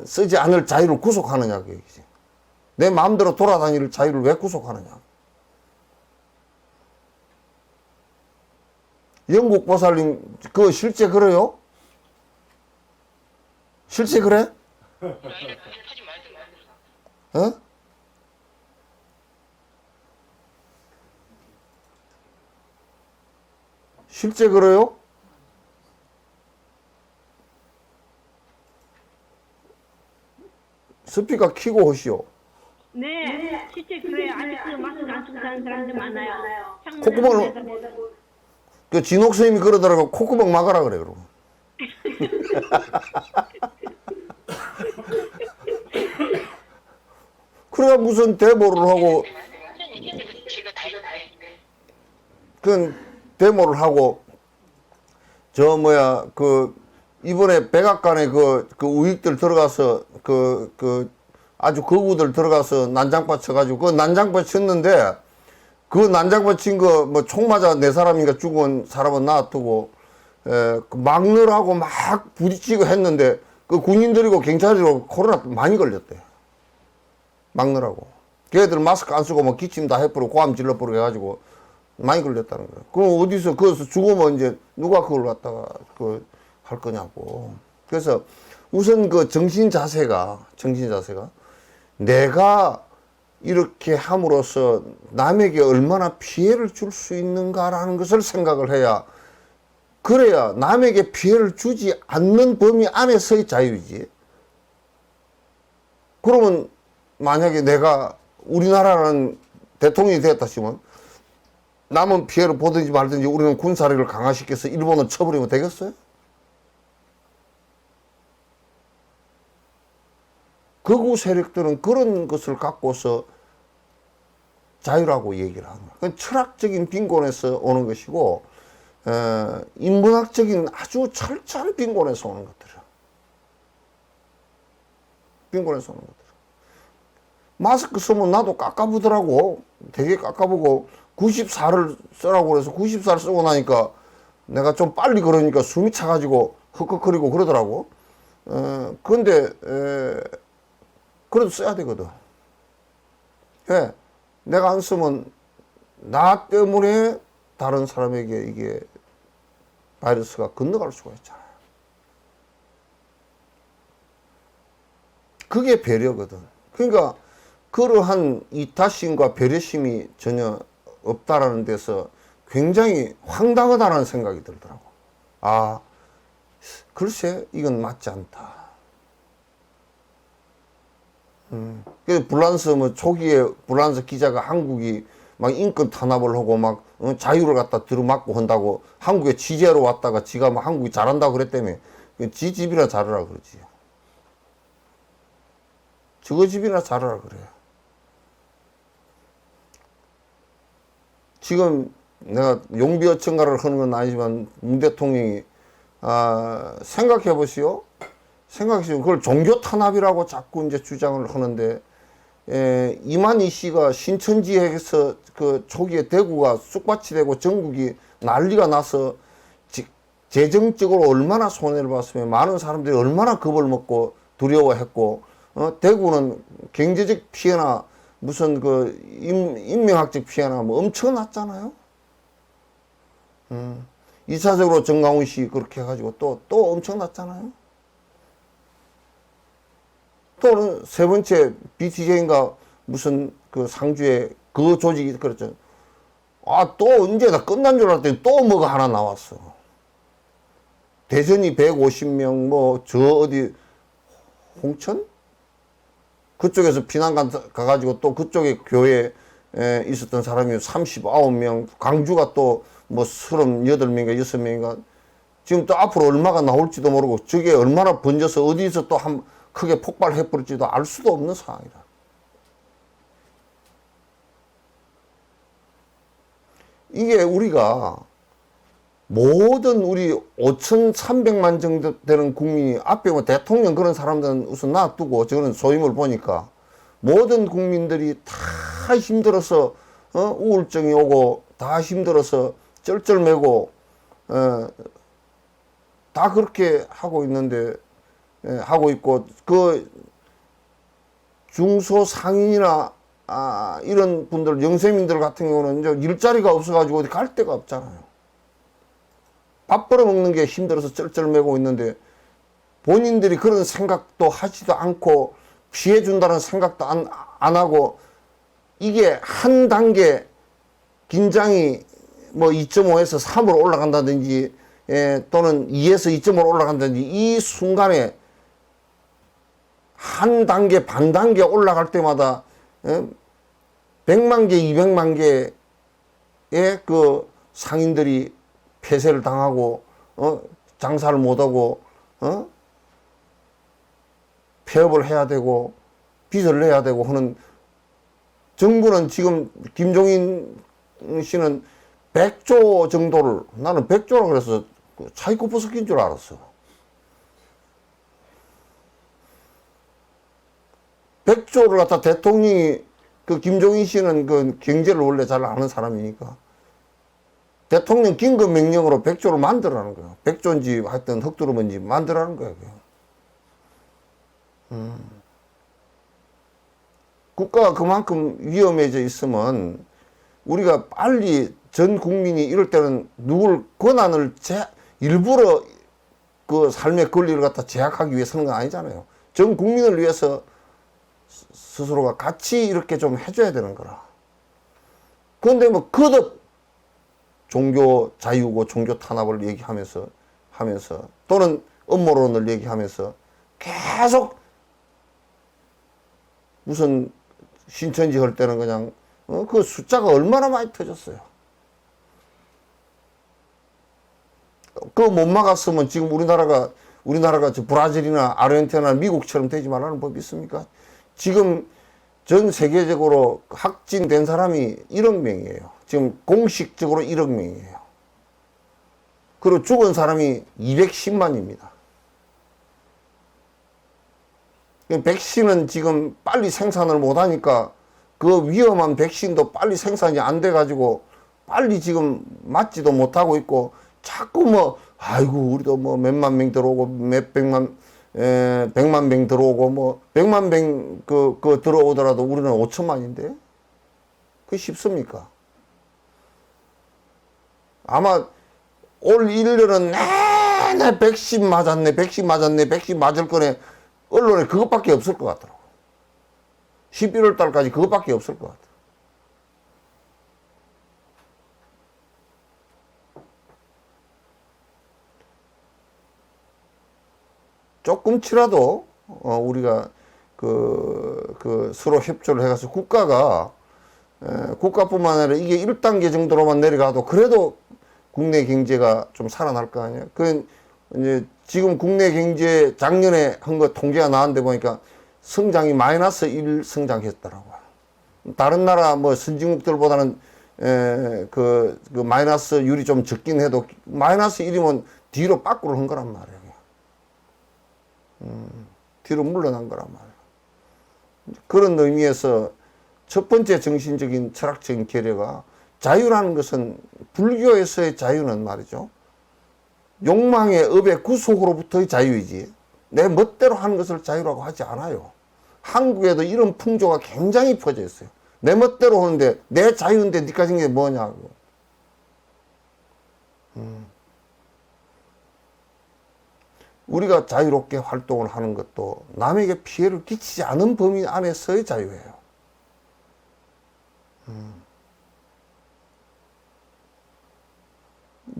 쓰지 않을 자유를 구속하느냐 그 얘기지. 내 마음대로 돌아다닐 자유를 왜 구속하느냐. 영국 보살님 그거 실제 그래요? 실제 그래? 어? 실제 그래요? 스피커 켜고 하시오. 네, 실제 그래요. 아직도 마스크 안 쓰고 사는 사람들 많아요. 콧구멍을, 그 진옥 스님이 그러더라고. 콧구멍 막아라 그래, 그러고. 그래야 무슨 데모를 하고, 데모를 하고, 이번에 백악관에 그 우익들 들어가서, 아주 거구들 들어가서 난장파 쳐가지고, 그 난장파 쳤는데, 그 난장파 친 거, 뭐, 총 맞아 네 사람인가 죽은 사람은 놔두고, 막느라고 막 부딪히고 했는데, 그 군인들이고 경찰이고 코로나 많이 걸렸대. 막느라고. 걔들 마스크 안 쓰고 뭐 기침 다 해버리고 고함 질러버리고 해가지고 많이 걸렸다는 거야. 그럼 어디서, 거기서 죽으면 이제 누가 그걸 갖다가 할 거냐고. 그래서 우선 그 정신 자세가 내가 이렇게 함으로써 남에게 얼마나 피해를 줄 수 있는가라는 것을 생각을 해야, 그래야 남에게 피해를 주지 않는 범위 안에서의 자유이지. 그러면 만약에 내가 우리나라는 대통령이 되었다 치면 남은 피해를 보든지 말든지 우리는 군사력을 강화시켜서 일본을 쳐버리면 되겠어요? 극우 세력들은 그런 것을 갖고서 자유라고 얘기를 하는 거야. 그건 철학적인 빈곤에서 오는 것이고, 인문학적인 아주 철저한 빈곤에서 오는 것들이야. 빈곤에서 오는 것들. 마스크 쓰면 나도 깎아보더라고. 되게 깎아보고 94를 쓰라고 그래서 94를 쓰고 나니까 내가 좀 빨리 걸으니까 숨이 차가지고 헉헉거리고 그러더라고. 그런데 그래도 써야 되거든. 왜? 내가 안 쓰면 나 때문에 다른 사람에게 이게 바이러스가 건너갈 수가 있잖아요. 그게 배려거든. 그러니까 그러한 이타심과 배려심이 전혀 없다라는 데서 굉장히 황당하다는 생각이 들더라고. 아, 글쎄, 이건 맞지 않다. 그래서 초기에 불란서 기자가 한국이 막 인권 탄압을 하고 막 자유를 갖다 들어맞고 한다고 한국에 취재하러 왔다가 지가 막 한국이 잘한다고 그랬다며. 지 집이나 잘하라 그러지. 저거 집이나 잘하라 그래. 지금 내가 용비어천가를 하는 건 아니지만 문 대통령이 생각해 보시오. 생각해보시면 그걸 종교 탄압이라고 자꾸 이제 주장을 하는데, 이만희 씨가 신천지에서 그 초기에 대구가 쑥밭이 되고 전국이 난리가 나서 재정적으로 얼마나 손해를 봤으면 많은 사람들이 얼마나 겁을 먹고 두려워했고, 대구는 경제적 피해나 무슨 그 인명학적 피해나 뭐 엄청났잖아요. 2차적으로 정강훈 씨 그렇게 해가지고 또 엄청났잖아요. 또는 세 번째 BTJ인가 무슨 그 상주에 그 조직이 그랬죠. 또 언제 다 끝난 줄 알았더니 또 뭐가 하나 나왔어. 대전이 150명, 뭐, 저 어디, 홍천? 그쪽에서 피난 가가지고 또 그쪽에 교회에 있었던 사람이 39명, 광주가 또 뭐 38명인가 6명인가, 지금 또 앞으로 얼마가 나올지도 모르고 저게 얼마나 번져서 어디서 또 크게 폭발해버릴지도 알 수도 없는 상황이다. 이게 우리가 모든 우리 5,300만 정도 되는 국민이 앞에 뭐 대통령 그런 사람들은 우선 놔두고 저는 소임을 보니까 모든 국민들이 다 힘들어서 우울증이 오고 다 힘들어서 쩔쩔매고 다 그렇게 하고 있는데 하고 있고 그 중소상인이나 이런 분들 영세민들 같은 경우는 이제 일자리가 없어가지고 어디 갈 데가 없잖아요. 밥 벌어먹는 게 힘들어서 쩔쩔매고 있는데 본인들이 그런 생각도 하지도 않고 피해준다는 생각도 안 하고 이게 한 단계 긴장이 뭐 2.5에서 3으로 올라간다든지 또는 2에서 2.5로 올라간다든지 이 순간에 한 단계 반 단계 올라갈 때마다 100만 개 200만 개의 그 상인들이 폐쇄를 당하고 장사를 못하고 폐업을 해야 되고 빚을 내야 되고 하는 정부는 지금 김종인 씨는 100조 정도를 나는 100조라 그래서 차이코프 섞인 줄 알았어. 100조를 갖다 대통령이 그 김종인 씨는 그 경제를 원래 잘 아는 사람이니까 대통령 긴급 명령으로 100조를 만들라는 거야. 100조인지 하여튼 흙두루먼지 만들라는 거야. 국가가 그만큼 위험해져 있으면 우리가 빨리 전 국민이 이럴 때는 누굴 권한을 일부러 그 삶의 권리를 갖다 제약하기 위해서 하는 건 아니잖아요. 전 국민을 위해서 스스로가 같이 이렇게 좀 해줘야 되는 거라. 그런데 뭐 거듭 종교 자유고 종교 탄압을 얘기하면서 또는 음모론을 얘기하면서 계속 무슨 신천지 할 때는 그냥 그 숫자가 얼마나 많이 터졌어요. 그거 못 막았으면 지금 우리나라가 저 브라질이나 아르헨티나, 미국처럼 되지 말라는 법이 있습니까? 지금 전 세계적으로 확진된 사람이 1억 명이에요. 지금 공식적으로 1억 명이에요. 그리고 죽은 사람이 210만입니다. 백신은 지금 빨리 생산을 못하니까 그 위험한 백신도 빨리 생산이 안 돼가지고 빨리 지금 맞지도 못하고 있고 자꾸 뭐 아이고 우리도 뭐 몇만 명 들어오고 백만 명 들어오고 뭐 백만 명 그 들어오더라도 우리는 5천만인데 그게 쉽습니까? 아마 올 1년은 내내 백신 맞았네 백신 맞을 거네 언론에 그것밖에 없을 것 같더라고. 11월 달까지 그것밖에 없을 것 같아. 조금치라도 우리가 그 서로 협조를 해가지고 국가뿐만 아니라 이게 1단계 정도로만 내려가도 그래도 국내 경제가 좀 살아날 거 아니에요. 그 이제 지금 국내 경제 작년에 한 거 통계가 나왔는데 보니까 성장이 마이너스 1 성장했더라고요. 다른 나라 뭐 선진국들보다는 그 마이너스율이 좀 적긴 해도 마이너스 1이면 뒤로 빠꾸를 한 거란 말이에요. 뒤로 물러난 거란 말이에요. 그런 의미에서 첫 번째 정신적인 철학적인 계례가 자유라는 것은 불교에서의 자유는 말이죠. 욕망의 업의 구속으로부터의 자유이지 내 멋대로 하는 것을 자유라고 하지 않아요. 한국에도 이런 풍조가 굉장히 퍼져 있어요. 내 멋대로 하는데 내 자유인데 니까 진 게 뭐냐고. 우리가 자유롭게 활동을 하는 것도 남에게 피해를 끼치지 않은 범위 안에서의 자유예요.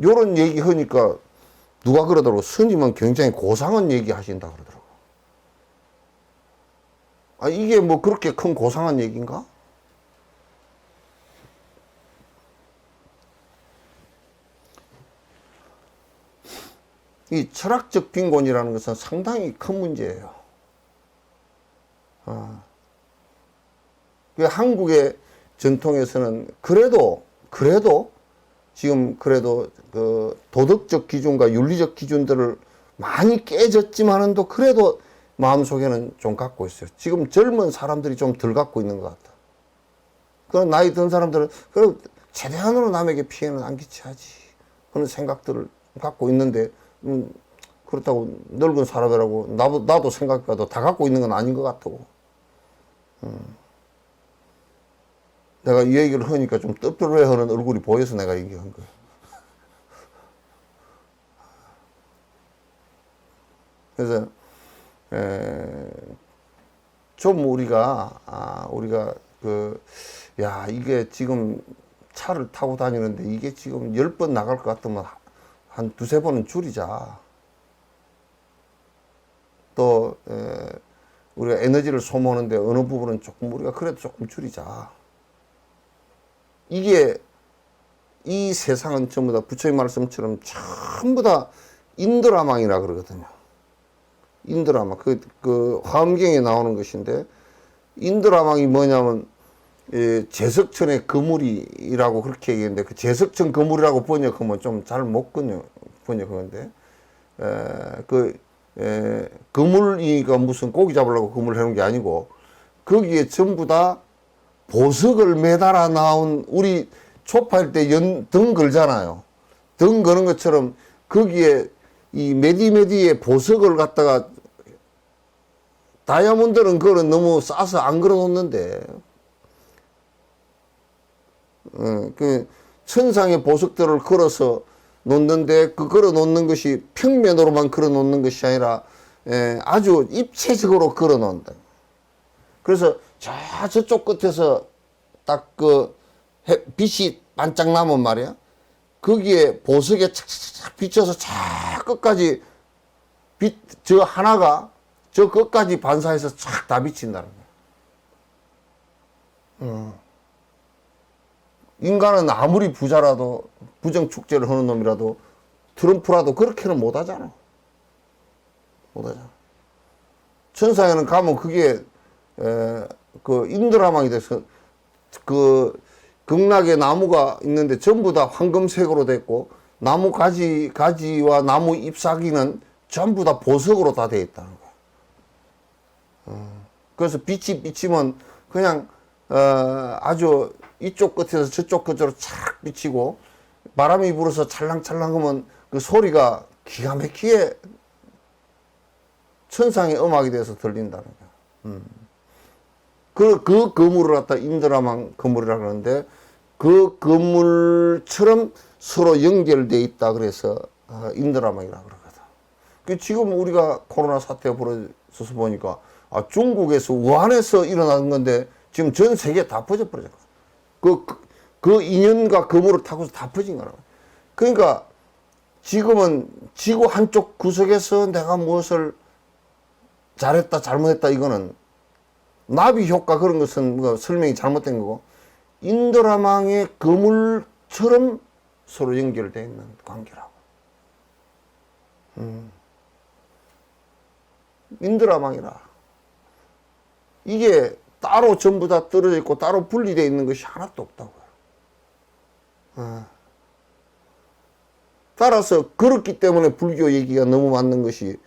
요런 얘기 하니까 누가 그러더라고. 스님은 굉장히 고상한 얘기 하신다 그러더라고. 아, 이게 뭐 그렇게 큰 고상한 얘기인가? 이 철학적 빈곤이라는 것은 상당히 큰 문제예요. 그 한국의 전통에서는 그래도 지금 그래도 그 도덕적 기준과 윤리적 기준들을 많이 깨졌지만은도 그래도 마음속에는 좀 갖고 있어요. 지금 젊은 사람들이 좀 덜 갖고 있는 것 같다. 그런 나이 든 사람들은 그래도 최대한으로 남에게 피해는 안 끼쳐야지 그런 생각들을 갖고 있는데 그렇다고 늙은 사람이라고 나도 생각해도 다 갖고 있는 건 아닌 것 같다고. 내가 이 얘기를 하니까 좀 떠들어하는 얼굴이 보여서 내가 얘기한 거야. 그래서 좀 우리가 이게 지금 차를 타고 다니는데 이게 지금 10번 나갈 것 같으면 한 두세 번은 줄이자. 또 우리가 에너지를 소모하는데 어느 부분은 조금 우리가 그래도 조금 줄이자. 이게 이 세상은 전부 다 부처님 말씀처럼 전부 다 인드라망이라 그러거든요. 인드라망 그 화엄경에 나오는 것인데 인드라망이 뭐냐면 제석천의 거물이라고 그렇게 얘기했는데 그 제석천 거물이라고 번역하면 좀 잘 못 번역하는데 거물이가 무슨 고기 잡으려고 그물을 해놓은 게 아니고 거기에 전부 다 보석을 매달아 나온 우리 촉파할 때 등 걸잖아요. 등 거는 것처럼 거기에 이 메디메디에 보석을 갖다가 다이아몬드는 그거는 너무 싸서 안 걸어 놓는데 그 천상의 보석들을 걸어서 놓는데 그 걸어 놓는 것이 평면으로만 걸어 놓는 것이 아니라 아주 입체적으로 걸어 놓는다. 그래서 저쪽 끝에서 딱 빛이 반짝 나면 말이야. 거기에 보석에 착착착 비춰서 저 끝까지 저 하나가 저 끝까지 반사해서 쫙 다 비친다는 거야. 인간은 아무리 부자라도 부정축제를 하는 놈이라도 트럼프라도 그렇게는 못 하잖아. 못 하잖아. 천상에는 가면 그게 그 인드라망이 돼서 그 극락에 나무가 있는데 전부 다 황금색으로 됐고 나무 가지와 나무 잎사귀는 전부 다 보석으로 다 되어 있다는 거야. 그래서 빛이 비치면 그냥 아주 이쪽 끝에서 저쪽 끝으로 착 비치고 바람이 불어서 찰랑찰랑하면 그 소리가 기가 막히게 천상의 음악이 돼서 들린다는 거야. 그 거물을 갖다 인드라망 거물이라 그러는데 그 거물처럼 서로 연결되어 있다 그래서 인드라망이라 그러거든. 지금 우리가 코로나 사태가 벌어져서 보니까 중국에서 우한에서 일어난 건데 지금 전 세계에 다 퍼져버렸거든. 그 인연과 거물을 타고서 다 퍼진 거라고. 그러니까 지금은 지구 한쪽 구석에서 내가 무엇을 잘했다 잘못했다 이거는 나비 효과 그런 것은 뭐 설명이 잘못된 거고 인드라망의 거물처럼 서로 연결되어 있는 관계라고. 인드라망이라. 이게 따로 전부 다 떨어져 있고 따로 분리되어 있는 것이 하나도 없다고요. 따라서 그렇기 때문에 불교 얘기가 너무 맞는 것이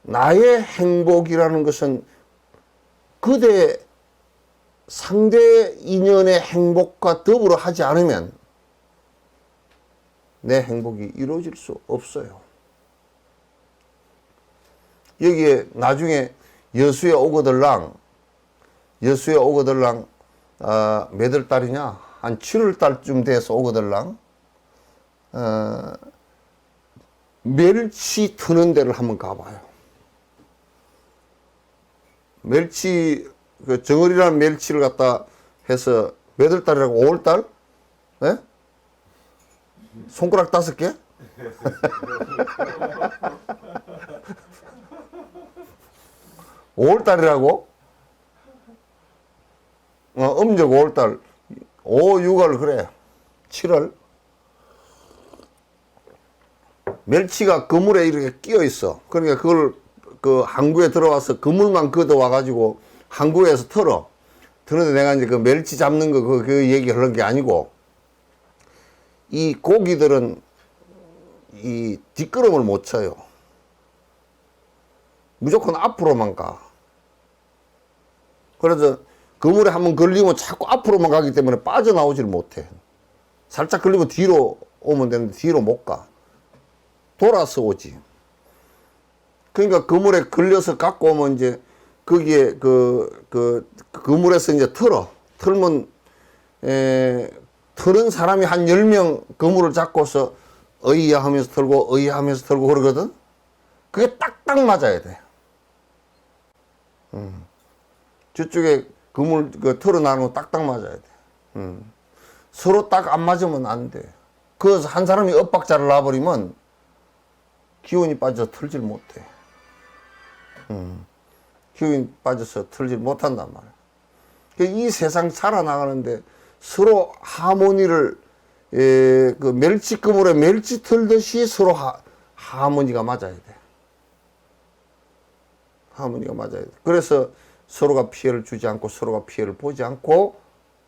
나의 행복이라는 것은 그대 상대 인연의 행복과 더불어 하지 않으면 내 행복이 이루어질 수 없어요. 여기에 나중에 여수에 오거들랑 몇월 달이냐 한 7월 달쯤 돼서 오거들랑 멸치 트는 데를 한번 가봐요. 멸치 그 정어리라는 멸치를 갖다 해서 몇월 달이라고 5월 달? 예? 손가락 5개? (5월달이라고) 음력 5월달 5, 6월 그래 7월 멸치가 그물에 이렇게 끼어 있어. 그러니까 그걸 그 항구에 들어와서 그물만 걷어와 가지고 항구에서 털어. 그런데 내가 이제 그 멸치 잡는 거 그 얘기 하는 게 아니고, 이 고기들은 이 뒷걸음을 못 쳐요. 무조건 앞으로만 가. 그래서 그물에 한번 걸리면 자꾸 앞으로만 가기 때문에 빠져나오지를 못해. 살짝 걸리면 뒤로 오면 되는데 뒤로 못 가. 돌아서 오지. 그러니까 그물에 걸려서 갖고 오면 이제 거기에 그물에서 이제 틀면 틀은 사람이 한 10명 그물을 잡고서 어이야 하면서 틀고 어이야 하면서 틀고 그러거든. 그게 딱딱 맞아야 돼. 저쪽에 그물 틀어나는 거 딱딱 맞아야 돼. 서로 딱 안 맞으면 안 돼. 그래서 한 사람이 엇박자를 놔버리면 기운이 빠져서 틀질 못해. 기운이 빠져서 틀질 못한단 말이야. 이 세상 살아나가는데 서로 하모니를, 그 멸치 그물에 멸치 틀듯이 서로 하모니가 맞아야 돼. 하모니가 맞아야 돼. 그래서 서로가 피해를 주지 않고 서로가 피해를 보지 않고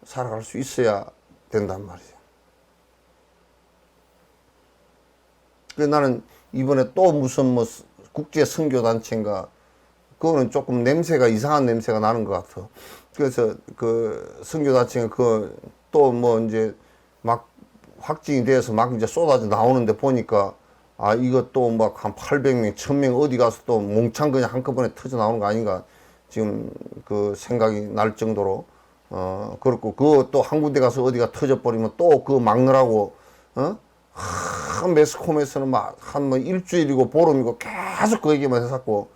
살아갈 수 있어야 된단 말이야. 그래서 나는 이번에 또 무슨 뭐 국제 선교단체인가, 그거는 조금 냄새가 이상한 냄새가 나는 것 같아. 그래서 그 선교단체가 그 또 뭐 이제 막 확진이 돼서 막 이제 쏟아져 나오는데 보니까, 아 이거 또 막 한 800명, 1000명 어디 가서 또 몽창 그냥 한꺼번에 터져 나오는 거 아닌가 지금 그 생각이 날 정도로, 그렇고 그거 또 한 군데 가서 어디가 터져 버리면 또 그거 막느라고 매스컴에서는 막 한 뭐 일주일이고 보름이고 계속 그 얘기만 했었고,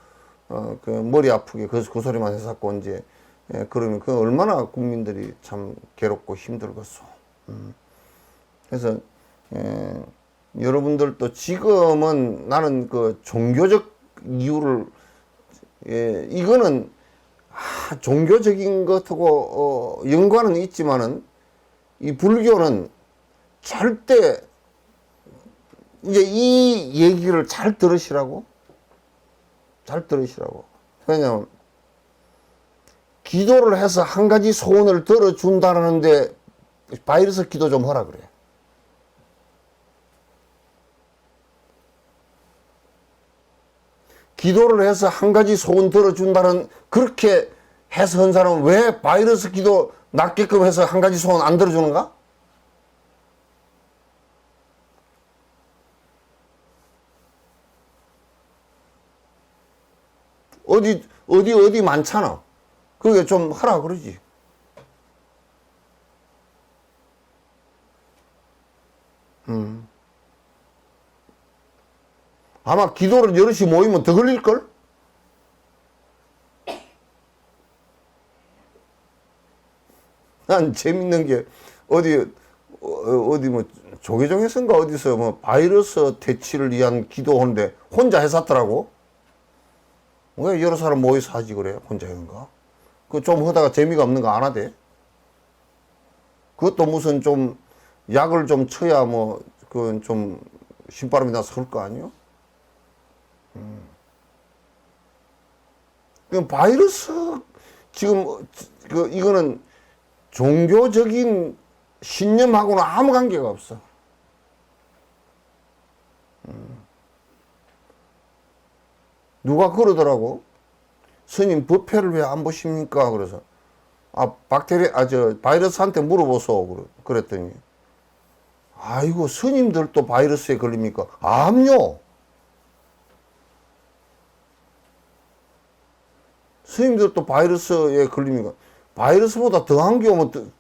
그 머리 아프게 그 소리만 했었고 이제, 그러면 그 얼마나 국민들이 참 괴롭고 힘들겠어. 그래서 여러분들도 지금은 나는 그 종교적 이유를, 이거는 종교적인 것하고 연관은 있지만은 이 불교는 절대 이제 이 얘기를 잘 들으시라고. 왜냐면 기도를 해서 한 가지 소원을 들어준다는데 바이러스 기도 좀 하라 그래. 기도를 해서 한 가지 소원 들어준다는, 그렇게 해서 한 사람은 왜 바이러스 기도 낫게끔 해서 한 가지 소원 안 들어주는가? 어디 많잖아. 그게 좀 하라 그러지. 아마 기도를 여럿이 모이면 더 걸릴걸? 난 재밌는 게, 어디 뭐 조계종에선가 어디서 뭐 바이러스 퇴치를 위한 기도하는데 혼자 했었더라고. 왜 여러 사람 모여서 하지 그래? 혼자 하는가? 그 좀 하다가 재미가 없는 거 안 하대? 그것도 무슨 좀 약을 좀 쳐야 뭐 그건 좀 신바람이 나서 그럴 거 아니요? 그 바이러스 지금 이거는 종교적인 신념하고는 아무 관계가 없어. 누가 그러더라고. 스님 법회를 왜 안 보십니까? 그래서 바이러스한테 물어보소. 그랬더니, 아이고 스님들도 바이러스에 걸립니까? 암요. 스님들도 바이러스에 걸립니까? 바이러스보다 더한 게 오면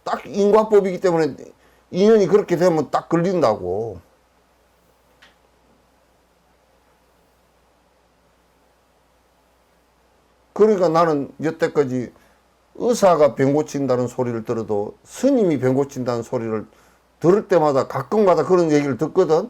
딱 인과법이기 때문에 인연이 그렇게 되면 딱 걸린다고. 그러니까 나는 여태까지 의사가 병 고친다는 소리를 들어도 스님이 병 고친다는 소리를 들을 때마다 가끔가다 그런 얘기를 듣거든.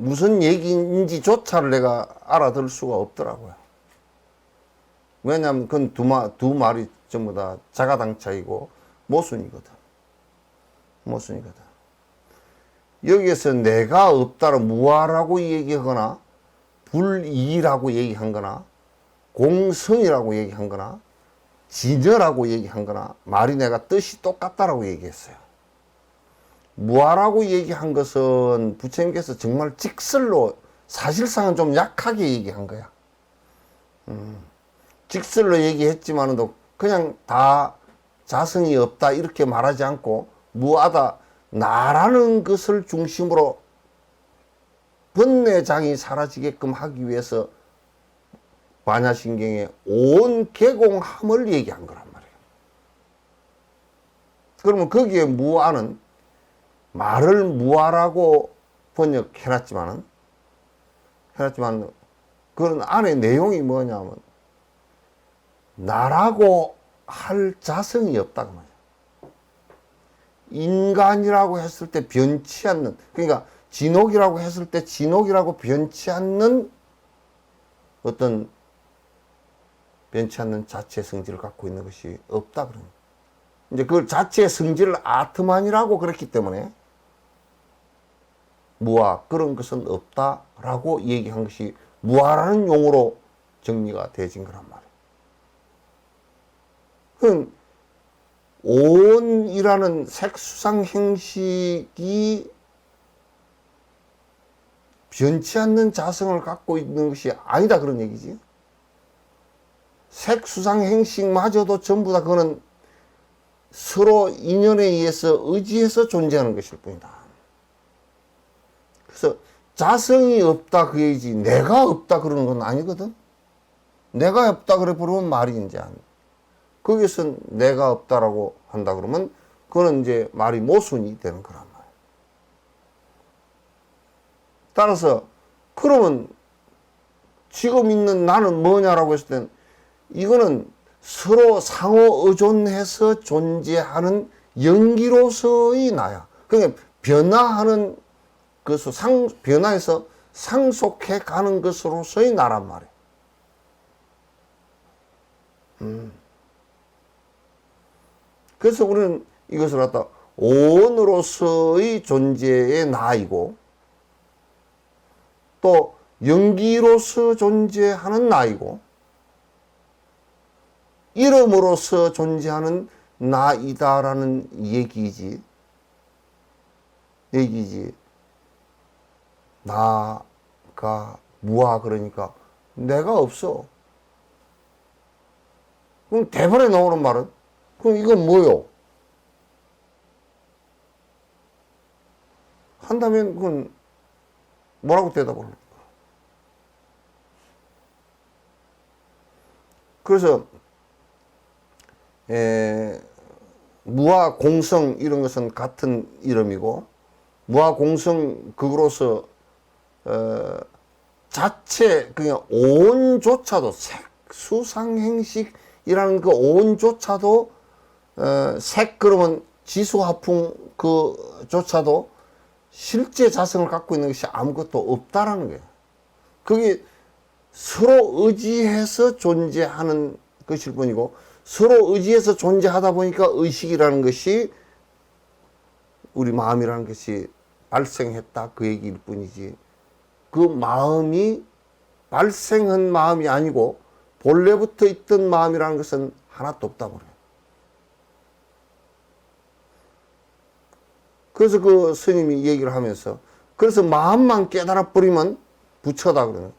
무슨 얘기인지조차를 내가 알아들 수가 없더라고요. 왜냐하면 그건 두 말이 전부 다 자가당착이고 모순이거든. 모순이거든. 여기에서 내가 없다로 무아라고 얘기하거나 불이라고 얘기한 거나 공성이라고 얘기한 거나 진여라고 얘기한 거나 말이 내가 뜻이 똑같다라고 얘기했어요. 무아라고 얘기한 것은 부처님께서 정말 직설로 사실상은 좀 약하게 얘기한 거야. 직설로 얘기했지만도 그냥 다 자성이 없다 이렇게 말하지 않고 무아다 나라는 것을 중심으로 번뇌장이 사라지게끔 하기 위해서 반야신경의 온 개공함을 얘기한 거란 말이에요. 그러면 거기에 무아는 말을 무아라고 번역해놨지만 그런 안에 내용이 뭐냐면 나라고 할 자성이 없다 그 말이야. 인간이라고 했을 때 변치 않는, 그러니까 진옥이라고 했을 때 진옥이라고 변치 않는 어떤 변치 않는 자체 성질을 갖고 있는 것이 없다 그런. 이제 그걸 자체 성질을 아트만이라고 그랬기 때문에 무아 그런 것은 없다라고 얘기한 것이 무아라는 용어로 정리가 되어진 거란 말이에요. 그럼 온이라는 색수상 행식이 변치 않는 자성을 갖고 있는 것이 아니다 그런 얘기지. 색수상 행식마저도 전부 다 그거는 서로 인연에 의해서 의지해서 존재하는 것일 뿐이다. 그래서 자성이 없다 그 얘기지 내가 없다 그러는 건 아니거든. 내가 없다 그래 버리면 말이 이제 안. 거기서 내가 없다라고 한다 그러면 그거는 이제 말이 모순이 되는 거란 말이에요. 따라서 그러면 지금 있는 나는 뭐냐라고 했을 땐 이거는 서로 상호 의존해서 존재하는 연기로서의 나야. 그러니까 변화하는 것으로 변화해서 상속해 가는 것으로서의 나란 말이에요. 그래서 우리는 이것을 갖다 온으로서의 존재의 나이고 또 연기로서 존재하는 나이고 이름으로서 존재하는 나이다라는 얘기지. 나가 무아 그러니까 내가 없어. 그럼 대본에 나오는 말은 그럼 이건 뭐요? 한다면 그건 뭐라고 대답을 합니까? 그래서 무아 공성 이런 것은 같은 이름이고 무아 공성 그거로서 자체 그냥 온조차도 색수상행식이라는 그 온조차도 색 그러면 지수화풍 그조차도 실제 자성을 갖고 있는 것이 아무것도 없다라는 거예요. 그게 서로 의지해서 존재하는 것일 뿐이고 서로 의지해서 존재하다 보니까 의식이라는 것이 우리 마음이라는 것이 발생했다 그 얘기일 뿐이지 그 마음이 발생한 마음이 아니고 본래부터 있던 마음이라는 것은 하나도 없다 그래요. 그래서 그 스님이 얘기를 하면서 그래서 마음만 깨달아 버리면 부처다 그러는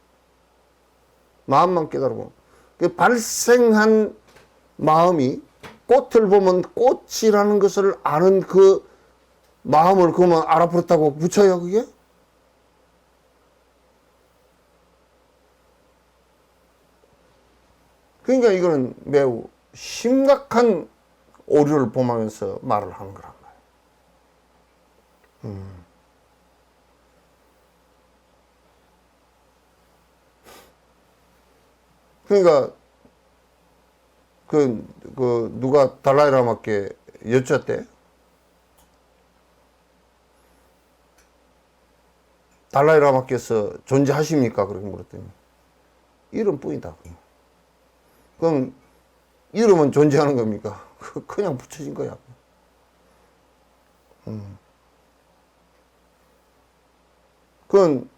마음만 깨달아 보면 그 발생한 마음이 꽃을 보면 꽃이라는 것을 아는 그 마음을 그러면 알아버렸다고 부처야 그게? 그러니까 이거는 매우 심각한 오류를 범하면서 말을 하는 거란 말이에요. 그러니까 누가 달라이라마께 여쭸대. 달라이라마께서 존재하십니까? 그렇게 물었더니 이름뿐이다. 그럼 이름은 존재하는 겁니까? 그냥 붙여진 거야. 그럼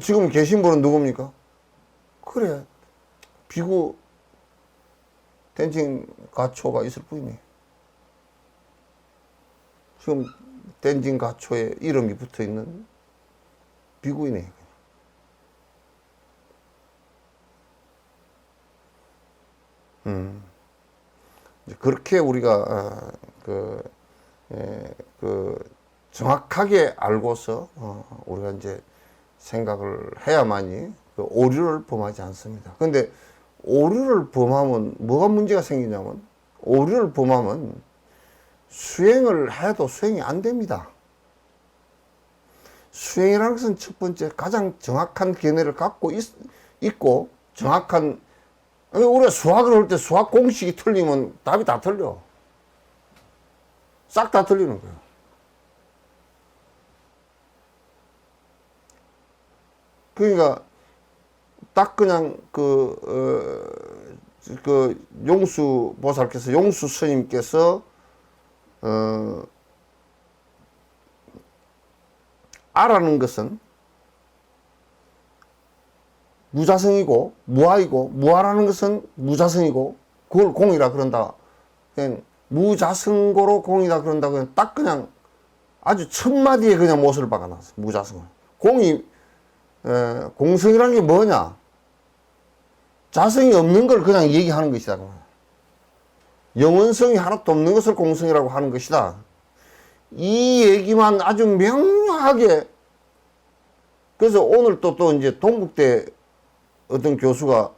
지금 계신 분은 누굽니까? 그래, 비구 댄징 가초가 있을 뿐이네. 지금 댄징 가초에 이름이 붙어 있는 비구이네. 그렇게 우리가 정확하게 알고서 우리가 이제 생각을 해야만이 그 오류를 범하지 않습니다. 근데 오류를 범하면 뭐가 문제가 생기냐면, 오류를 범하면 수행을 해도 수행이 안 됩니다. 수행이라는 것은 첫 번째 가장 정확한 견해를 갖고 있고 정확한, 우리가 수학을 할 때 수학 공식이 틀리면 답이 다 틀려. 싹 다 틀리는 거예요. 그러니까 딱 그냥 용수 보살께서, 용수 스님께서 아라는 것은 무자성이고 무아이고, 무아라는 것은 무자성이고, 그걸 공이라 그런다. 그냥 무자성고로 공이다 그런다. 그냥 딱 그냥 아주 첫 마디에 그냥 못을 박아놨어. 무자성을. 공성이라는 게 뭐냐? 자성이 없는 걸 그냥 얘기하는 것이다. 영원성이 하나도 없는 것을 공성이라고 하는 것이다. 이 얘기만 아주 명료하게. 그래서 오늘 또 이제 동국대 어떤 교수가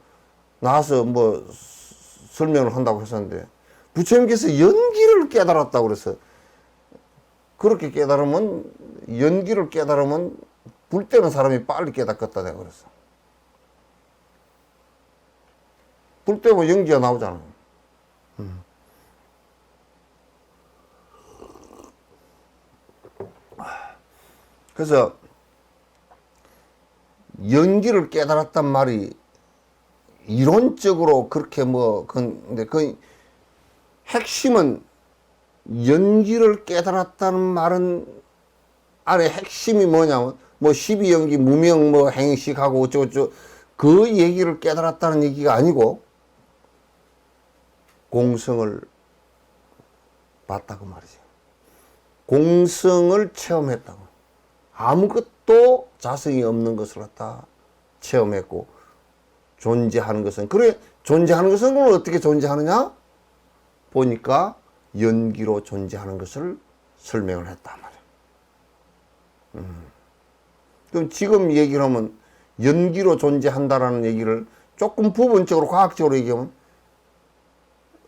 나와서 뭐 설명을 한다고 했었는데, 부처님께서 연기를 깨달았다고 그래서, 그렇게 연기를 깨달으면 불 때는 사람이 빨리 깨닫겠다 내가 그랬어. 불 때면 연기가 나오잖아. 그래서 연기를 깨달았단 말이 이론적으로 그렇게 근데 그 핵심은, 연기를 깨달았다는 말은 안에 핵심이 뭐냐면, 12연기 무명 행식하고 어쩌고저쩌고 그 얘기를 깨달았다는 얘기가 아니고 공성을 봤다고 말이죠. 공성을 체험했다고. 아무것도 자성이 없는 것을 갖다 체험했고, 존재하는 것은, 그래, 존재하는 것은 어떻게 존재하느냐? 보니까 연기로 존재하는 것을 설명을 했단 말이야. 그럼 지금 얘기를 하면 연기로 존재한다라는 얘기를 조금 부분적으로 과학적으로 얘기하면,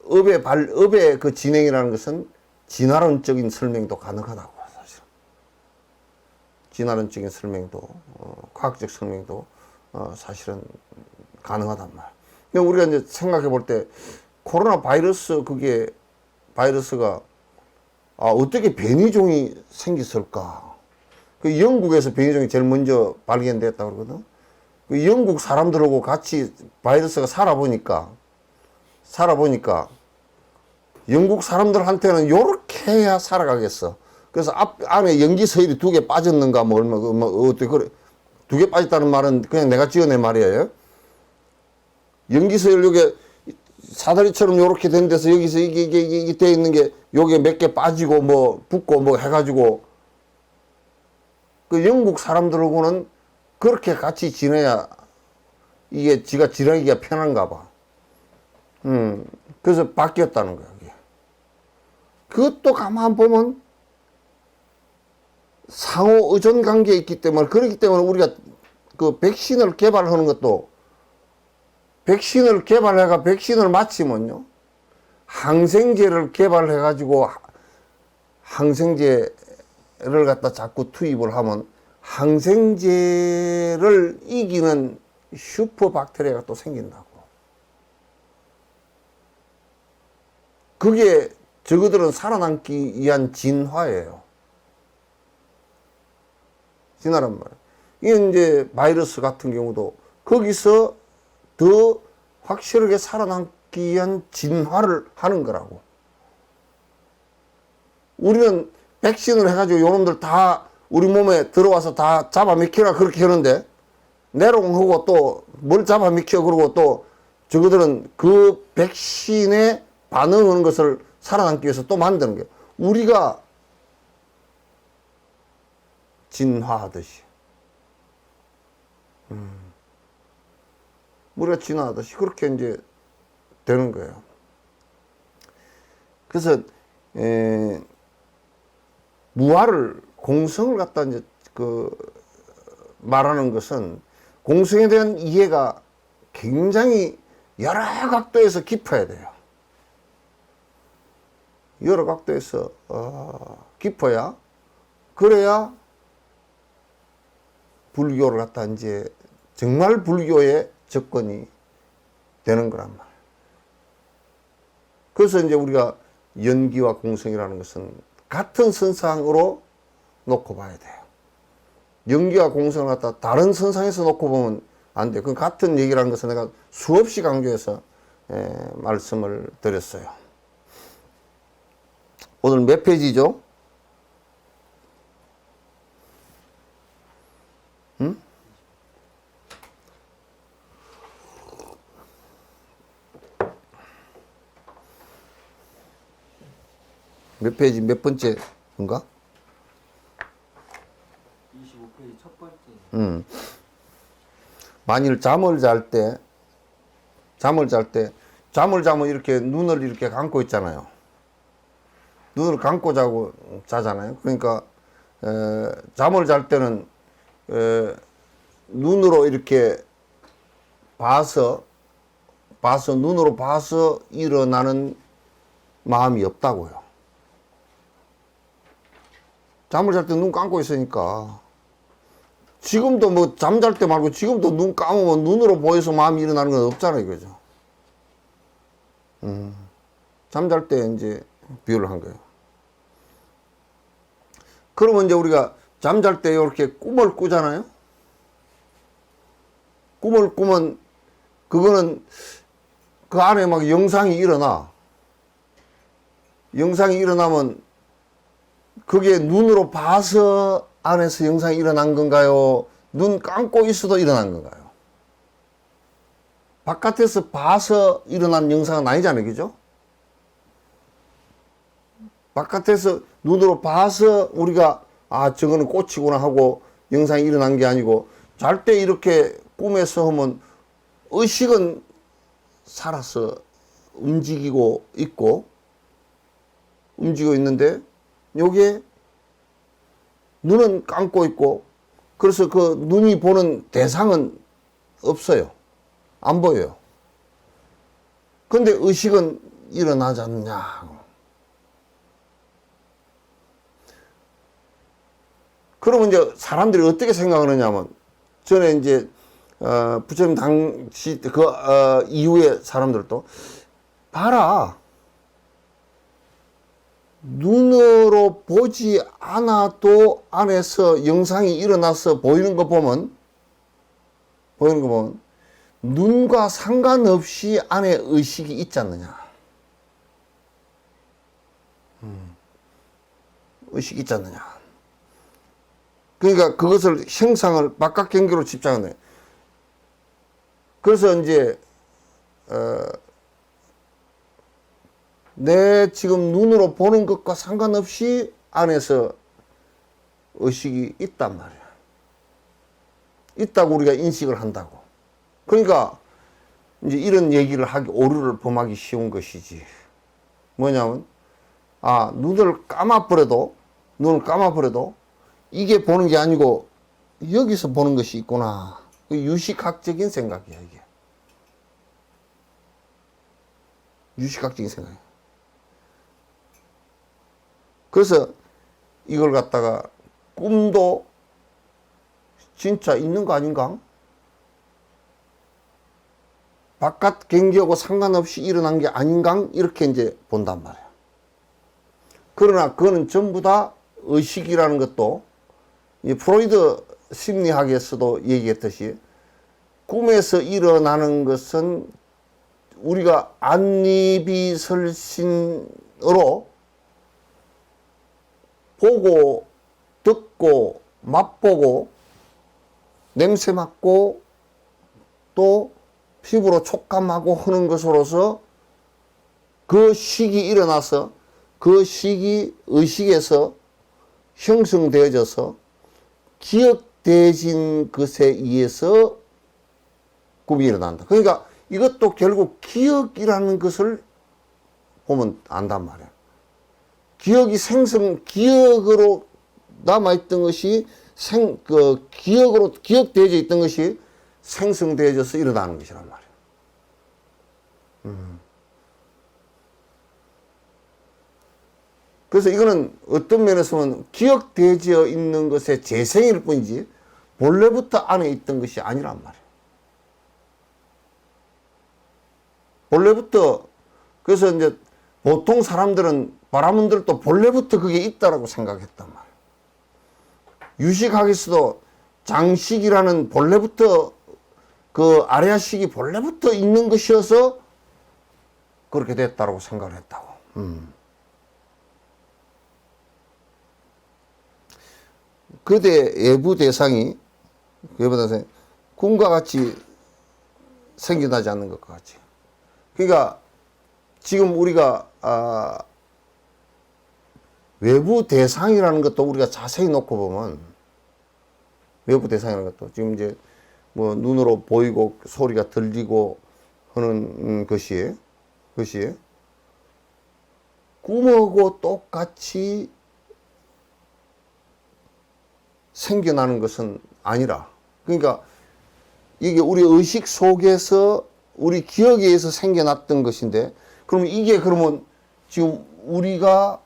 업의 그 진행이라는 것은 진화론적인 설명도 가능하다고, 사실. 진화론적인 설명도, 과학적 설명도, 사실은 가능하단 말이야. 그러니까 우리가 이제 생각해 볼 때, 코로나 바이러스가, 어떻게 변이종이 생겼을까? 그 영국에서 변이종이 제일 먼저 발견됐다고 그러거든. 그 영국 사람들하고 같이 바이러스가 살아보니까 영국 사람들한테는 요렇게 해야 살아가겠어. 그래서 안에 연기 서열이 2개 빠졌는가, 어떻게, 그래. 2개 빠졌다는 말은 그냥 내가 지어낸 말이에요. 연기 서열 요게 사다리처럼 요렇게 된 데서 여기서 이게 돼 있는 게 요게 몇 개 빠지고 붙고 해가지고, 그 영국 사람들하고는 그렇게 같이 지내야 이게 지가 지내기가 편한가 봐. 그래서 바뀌었다는 거야, 그게. 그것도 가만 보면 상호 의존 관계에 있기 때문에, 그렇기 때문에 우리가 그 백신을 개발하는 것도, 백신을 개발해가 백신을 맞히면요, 항생제를 개발해가지고 항생제를 갖다 자꾸 투입을 하면 항생제를 이기는 슈퍼박테리아가 또 생긴다고. 그게 저그들은 살아남기 위한 진화예요. 진화란 말이에요. 이게 이제 바이러스 같은 경우도 거기서 더 확실하게 살아남기 위한 진화를 하는 거라고. 우리는 백신을 해가지고 요놈들 다 우리 몸에 들어와서 다 잡아먹히라 그렇게 하는데, 내롱하고 또 뭘 잡아먹혀 그러고 또 저거들은 그 백신에 반응하는 것을 살아남기 위해서 또 만드는 거예요. 우리가 진화하듯이. 우리가 진화하듯이 그렇게 이제 되는 거예요. 그래서 무아를, 공성을 갖다 이제 말하는 것은 공성에 대한 이해가 굉장히 여러 각도에서 깊어야 돼요. 여러 각도에서 깊어야, 그래야 불교를 갖다 이제 정말 불교의 접근이 되는 거란 말이에요. 그래서 이제 우리가 연기와 공성이라는 것은 같은 선상으로 놓고 봐야 돼요. 연기와 공성을 갖다 다른 선상에서 놓고 보면 안 돼요. 그 같은 얘기라는 것은 내가 수없이 강조해서 말씀을 드렸어요. 오늘 몇 페이지죠? 응? 몇 페이지, 몇 번째인가? 25페이지 첫 번째. 만일 잠을 자면 이렇게 눈을 이렇게 감고 있잖아요. 눈을 감고 자잖아요. 그러니까, 잠을 잘 때는, 눈으로 이렇게 눈으로 봐서 일어나는 마음이 없다고요. 잠을 잘 때 눈 감고 있으니까. 지금도 뭐 잠잘 때 말고 지금도 눈 감으면 눈으로 보여서 마음이 일어나는 건 없잖아요. 그죠? 잠잘 때 이제 비유를 한 거예요. 그러면 이제 우리가 잠잘 때 이렇게 꿈을 꾸잖아요. 꿈을 꾸면 그거는 그 안에 막 영상이 일어나. 영상이 일어나면 그게 눈으로 봐서 안에서 영상이 일어난 건가요? 눈 감고 있어도 일어난 건가요? 바깥에서 봐서 일어난 영상은 아니잖아요. 그죠? 바깥에서 눈으로 봐서 우리가 저거는 꽃이구나 하고 영상이 일어난 게 아니고, 잘 때 이렇게 꿈에서 하면 의식은 살아서 움직이고 있는데 여기에 눈은 감고 있고, 그래서 그 눈이 보는 대상은 없어요. 안 보여요. 근데 의식은 일어나지 않냐. 그러면 이제 사람들이 어떻게 생각하느냐면, 전에 이제, 부처님 당시, 이후에 사람들도, 봐라. 눈으로 보지 않아도 안에서 영상이 일어나서 보이는 거 보면, 눈과 상관없이 안에 의식이 있지 않느냐. 의식이 있지 않느냐. 그러니까 그것을 형상을 바깥 경계로 집착하는. 그래서 이제 내 지금 눈으로 보는 것과 상관없이 안에서 의식이 있단 말이야. 있다고 우리가 인식을 한다고. 그러니까 이제 이런 얘기를 하기, 오류를 범하기 쉬운 것이지. 뭐냐면, 눈을 감아버려도 이게 보는 게 아니고 여기서 보는 것이 있구나. 유식학적인 생각이야, 이게. 유식학적인 생각이야. 그래서 이걸 갖다가 꿈도 진짜 있는 거 아닌가? 바깥 경계하고 상관없이 일어난 게 아닌가? 이렇게 이제 본단 말이야. 그러나 그거는 전부 다 의식이라는 것도, 이 프로이드 심리학에서도 얘기했듯이 꿈에서 일어나는 것은 우리가 안니비설신으로 보고 듣고 맛보고 냄새 맡고 또 피부로 촉감하고 하는 것으로서 그 식이 일어나서 그 식이 의식에서 형성되어져서 기억되어진 것에 의해서 꿈이 일어난다. 그러니까 이것도 결국 기억이라는 것을 보면 안단 말이야. 기억으로 남아있던 것이 기억되어져 있던 것이 생성되어져서 일어나는 것이란 말이야. 그래서 이거는 어떤 면에서 보면 기억되어져 있는 것의 재생일 뿐이지 본래부터 안에 있던 것이 아니란 말이야. 본래부터, 그래서 이제 보통 사람들은 바라문들도 본래부터 그게 있다라고 생각했단 말이야. 유식학에서도 장식이라는 본래부터 그 아레아식이 본래부터 있는 것이어서 그렇게 됐다라고 생각을 했다고. 그대 외부 대상이 꿈과 같이 생겨나지 않는 것과 같이. 그러니까 지금 우리가 외부 대상이라는 것도 우리가 자세히 놓고 보면 외부 대상이라는 것도 지금 이제 뭐 눈으로 보이고 소리가 들리고 하는 것이 꿈하고 똑같이 생겨나는 것은 아니라, 그러니까 이게 우리 의식 속에서 우리 기억에 의해서 생겨났던 것인데, 그러면 이게 그러면 지금 우리가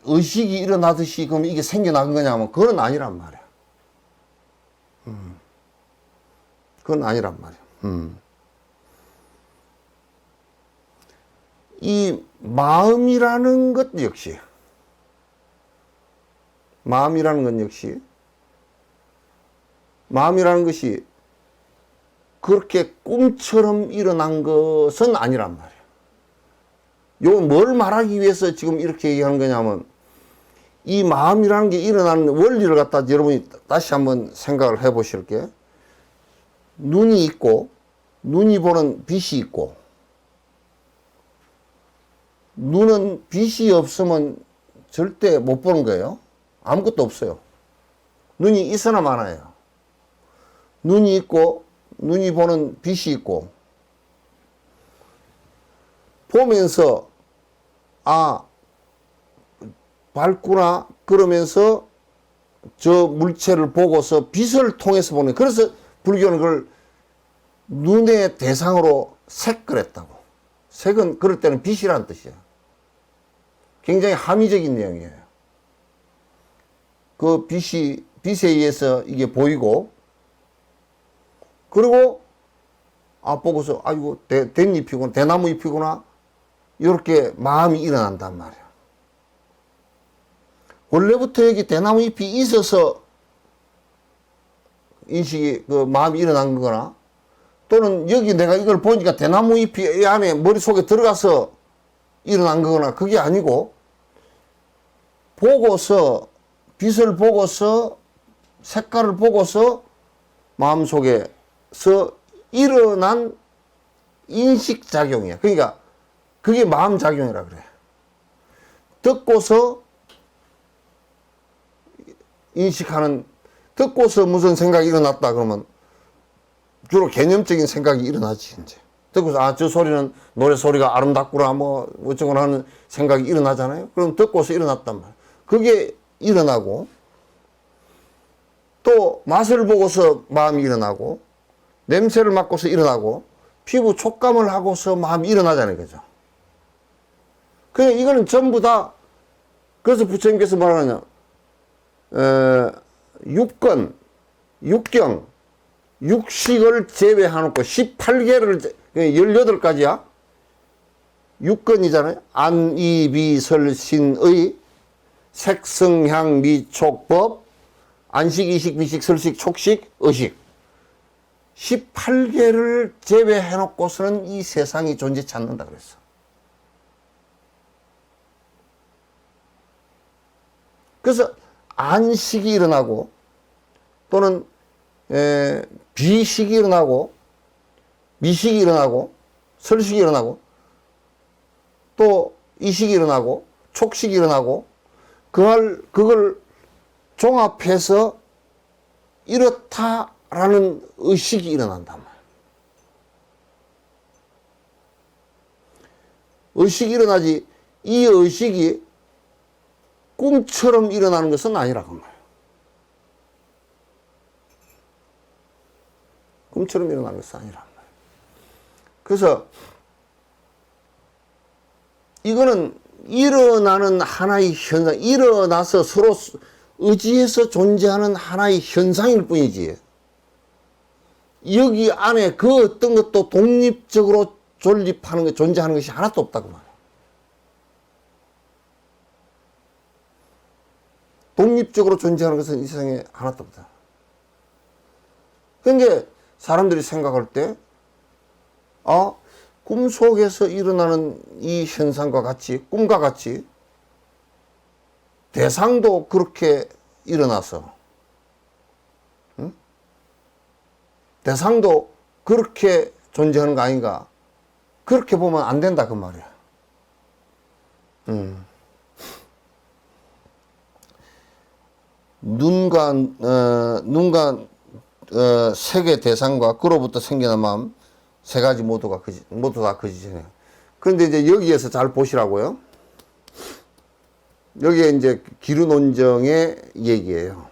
의식이 일어나듯이 그럼 이게 생겨난 거냐면 그건 아니란 말이야. 그건 아니란 말이야. 이 마음이라는 것 역시 마음이라는 것이 그렇게 꿈처럼 일어난 것은 아니란 말이에요. 요 뭘 말하기 위해서 지금 이렇게 얘기하는 거냐면 이 마음이라는 게 일어나는 원리를 갖다 여러분이 다시 한번 생각을 해 보실게요. 눈이 있고 눈이 보는 빛이 있고, 눈은 빛이 없으면 절대 못 보는 거예요. 아무것도 없어요. 눈이 있으나 마나요. 눈이 있고 눈이 보는 빛이 있고, 보면서 밝구나 그러면서 저 물체를 보고서 빛을 통해서 보는, 그래서 불교는 그걸 눈의 대상으로 색을 했다고. 색은 그럴 때는 빛이라는 뜻이야. 굉장히 함의적인 내용이에요. 그 빛에 의해서 이게 보이고, 그리고 보고서 이거 댄잎이구나, 대나무 잎이구나, 이렇게 마음이 일어난단 말이야. 원래부터 여기 대나무 잎이 있어서 인식이 그 마음이 일어난 거거나, 또는 여기 내가 이걸 보니까 대나무 잎이 이 안에 머릿속에 들어가서 일어난 거거나, 그게 아니고 보고서 빛을 보고서 색깔을 보고서 마음속에서 일어난 인식작용이야. 그러니까 그게 마음작용이라 그래. 듣고서 인식하는, 듣고서 무슨 생각이 일어났다 그러면 주로 개념적인 생각이 일어나지. 이제 듣고서 저 소리는 노래 소리가 아름답구나 뭐 어쩌거나 하는 생각이 일어나잖아요. 그럼 듣고서 일어났단 말이야. 그게 일어나고, 또 맛을 보고서 마음이 일어나고, 냄새를 맡고서 일어나고, 피부 촉감을 하고서 마음이 일어나잖아요. 그죠? 그냥 이거는 전부 다, 그래서 부처님께서 말하느냐, 육경, 육식을 제외해놓고 18개를, 18가지야. 육건이잖아요. 안, 이, 비, 설, 신의 색성향 미촉법, 안식, 이식, 비식, 설식, 촉식, 의식 18개를 제외해 놓고서는 이 세상이 존재치 않는다 그랬어. 그래서 안식이 일어나고 또는 비식이 일어나고 미식이 일어나고 설식이 일어나고 또 이식이 일어나고 촉식이 일어나고 그걸 종합해서 이렇다라는 의식이 일어난단 말이야. 의식이 일어나지 이 의식이 꿈처럼 일어나는 것은 아니라고 말이야. 꿈처럼 일어나는 것은 아니란 말이야. 그래서 이거는 일어나는 하나의 현상, 일어나서 서로 의지해서 존재하는 하나의 현상일 뿐이지. 여기 안에 그 어떤 것도 독립적으로 존립하는 것, 존재하는 것이 하나도 없다고 말이야. 독립적으로 존재하는 것은 이 세상에 하나도 없다. 그러니까 사람들이 생각할 때, 꿈속에서 일어나는 이 현상과 같이, 꿈과 같이, 대상도 그렇게 일어나서, 응? 대상도 그렇게 존재하는 거 아닌가? 그렇게 보면 안 된다, 그 말이야. 눈과 세계 대상과 그로부터 생겨난 마음 세 가지 모두 다 거짓이네요. 그런데 이제 여기에서 잘 보시라고요. 여기에 이제 기르논정의 얘기예요.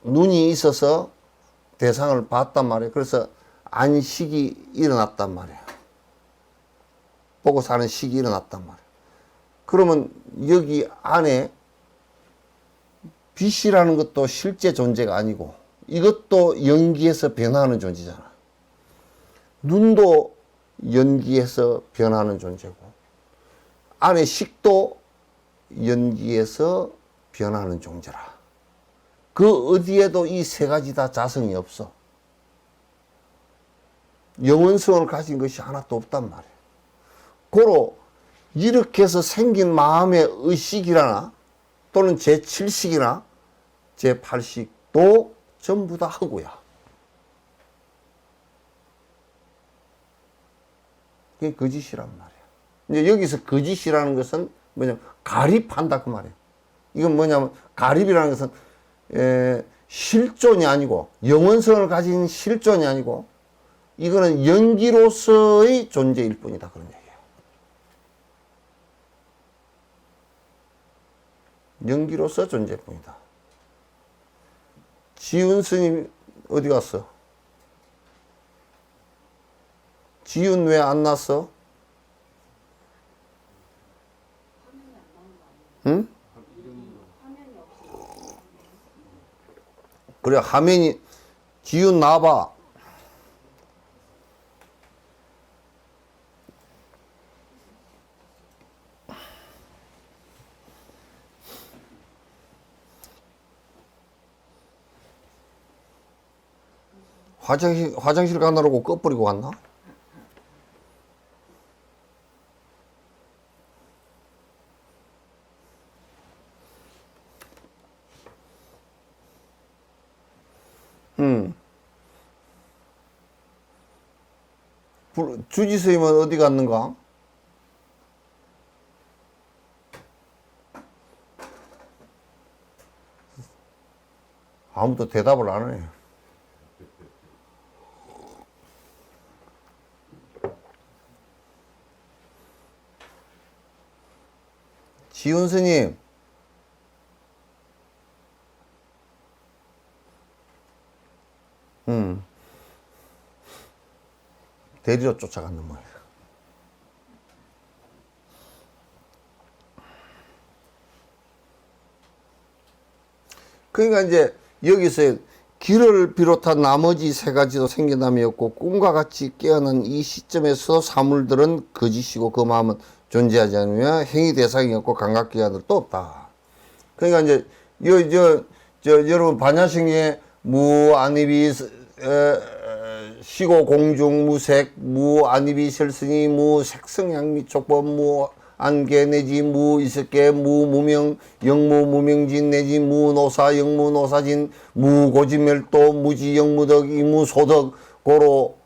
눈이 있어서 대상을 봤단 말이에요. 그래서 안식이 일어났단 말이에요. 보고 사는 식이 일어났단 말이에요. 그러면 여기 안에 빛이라는 것도 실제 존재가 아니고 이것도 연기해서 변화하는 존재잖아. 눈도 연기해서 변하는 존재고 안에 식도 연기해서 변하는 존재라. 그 어디에도 이 세 가지 다 자성이 없어. 영원성을 가진 것이 하나도 없단 말이에요. 고로 이렇게 해서 생긴 마음의 의식이라나 또는 제7식이나 제8식도 전부 다 허구야. 그게 거짓이란 말이야. 이제 여기서 거짓이라는 것은 뭐냐면 가립한다 그 말이야. 이건 뭐냐면 가립이라는 것은 실존이 아니고 영원성을 가진 실존이 아니고 이거는 연기로서의 존재일 뿐이다 그런 얘기예요. 연기로서 존재일 뿐이다. 지훈 스님 어디 갔어? 지훈 왜 안 났어? 응? 그래 화면이 지훈 나와봐. 화장실 가느라고 꺼버리고 왔나? 주지 스님은 어디 갔는가? 아무도 대답을 안 해. 지훈 스님, 데리러 쫓아갔는 모양이야. 그러니까 이제 여기서 길을 비롯한 나머지 세 가지도 생겨남이 없고 꿈과 같이 깨어난 이 시점에서 사물들은 거짓이고 그 마음은 존재하지 않으며 행위 대상이 없고 감각기관들도 없다. 그러니까 이제 여러분 반야신경에 무안입이 시고 공중 무색 무안입이 설승이 무색성향미촉법 무안개 내지 무이석계 무무명 영무무명진 내지 무노사 영무노사진 무고지멸도 무지영무덕 이무소덕 고로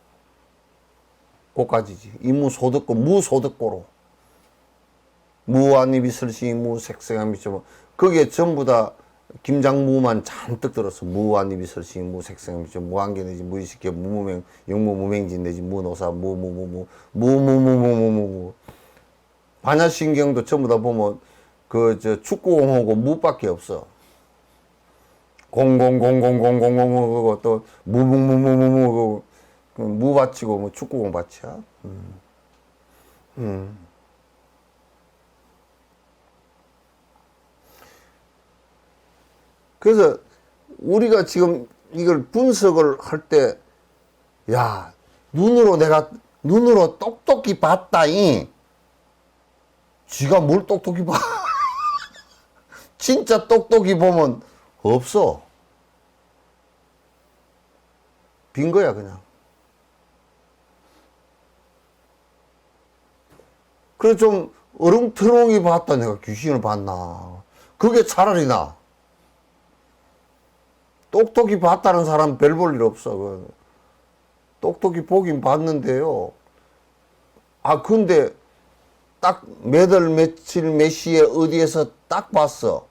고까지지 이무소덕고 무소덕고로 무안입이 설승이 무색성향미촉법 그게 전부 다 김장무만 잔뜩 들었어. 무안입이 설승이 무색성 미죠 무안개 내지 무의식계 무무명 영무무명진 내지 무노사 무무무무무무무무무무 반야신경도 전부 다 보면 축구공하고 무밖에 없어. 공공공공공공공공 그거 또 무무무무무무 무 받치고 뭐 축구공 받치야. 그래서 우리가 지금 이걸 분석을 할 때, 야, 내가 눈으로 똑똑히 봤다이. 쥐가 뭘 똑똑히 봐. 진짜 똑똑히 보면 없어. 빈 거야, 그냥. 그래, 좀 어릉터렁이 봤다. 내가 귀신을 봤나. 그게 차라리 나. 똑똑히 봤다는 사람 별 볼 일 없어. 똑똑히 보긴 봤는데요. 근데 딱 몇 월, 며칠, 몇 시에 어디에서 딱 봤어.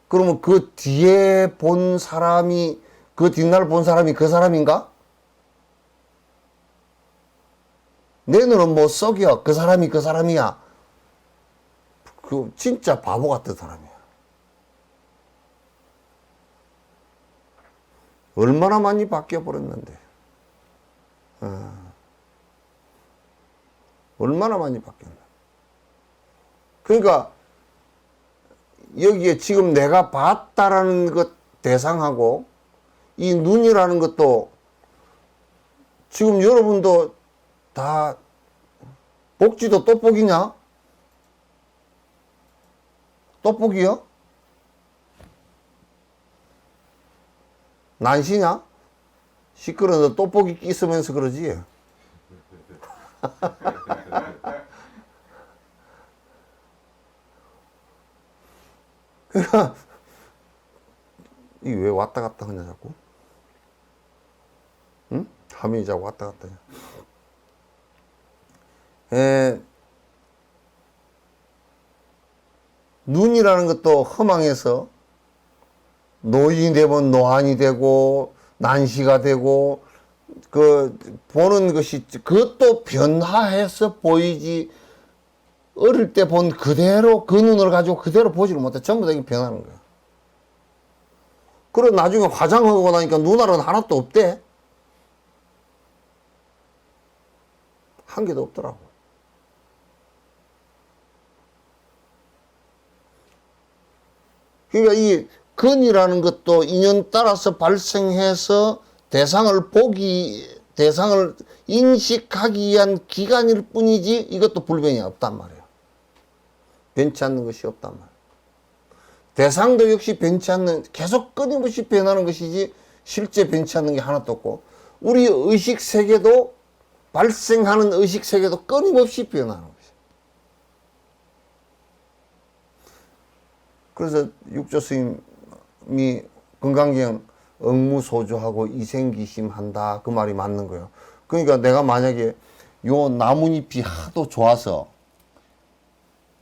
그러면 그 뒤에 본 사람이, 그 뒷날 본 사람이 그 사람인가? 내 눈은 뭐 썩여. 그 사람이 그 사람이야. 진짜 바보 같은 사람이야. 얼마나 많이 바뀌어버렸는데. 얼마나 많이 바뀌었나. 그러니까, 여기에 지금 내가 봤다라는 것 대상하고, 이 눈이라는 것도, 지금 여러분도 다, 복지도 떡볶이냐? 떡볶이요? 난시냐? 시끄러워서 떡볶이 끼쓰면서 그러지. 그러니까 이게 왜 왔다 갔다 하냐 자꾸? 응? 화면이 자꾸 왔다 갔다 하냐? 눈이라는 것도 허망해서 노인이 되면 노안이 되고 난시가 되고 보는 것이 그것도 변화해서 보이지 어릴 때 본 그대로 그 눈을 가지고 그대로 보지를 못해. 전부 다 이게 변하는 거야. 그리고 나중에 화장하고 나니까 눈알은 하나도 없대. 한 개도 없더라고. 그러니까 이 근이라는 것도 인연 따라서 발생해서 대상을 인식하기 위한 기간일 뿐이지 이것도 불변이 없단 말이에요. 변치 않는 것이 없단 말이에요. 대상도 역시 변치 않는, 계속 끊임없이 변하는 것이지 실제 변치 않는 게 하나도 없고, 우리 의식 세계도 발생하는 의식 세계도 끊임없이 변하는 것이에요. 그래서 육조 스님이 건강경 억무소주하고 이생기심한다 그 말이 맞는 거예요. 그러니까 내가 만약에 요 나뭇잎이 하도 좋아서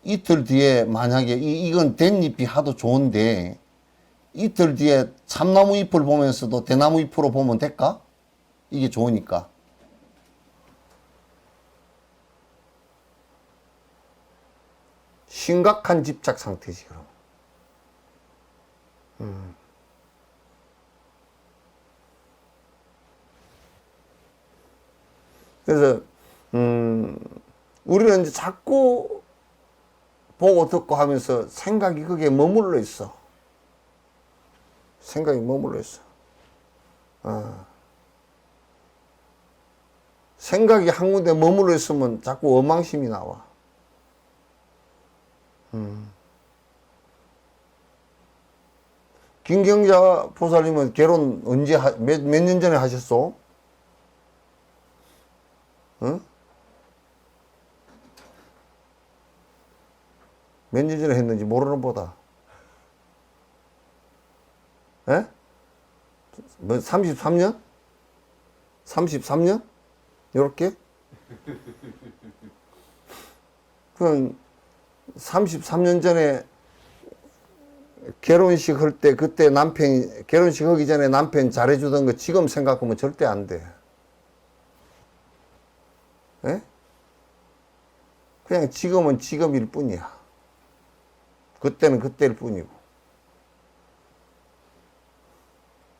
이틀 뒤에 만약에 이건 댄잎이 하도 좋은데 이틀 뒤에 참나무 잎을 보면서도 대나무 잎으로 보면 될까? 이게 좋으니까. 심각한 집착 상태지 그럼. 그래서 우리는 이제 자꾸 보고 듣고 하면서 생각이 거기에 머물러 있어. 생각이 머물러 있어. 생각이 한 군데 머물러 있으면 자꾸 원망심이 나와. 김경자 보살님은 결혼 언제, 몇 년 전에 하셨어? 응? 몇 년 전에 했는지 모르는 보다. 에? 뭐 33년? 33년? 요렇게? 그럼 33년 전에 결혼식 할 때 그때 남편이 결혼식 하기 전에 남편 잘해주던 거 지금 생각하면 절대 안 돼. 에? 그냥 지금은 지금일 뿐이야. 그때는 그때일 뿐이고.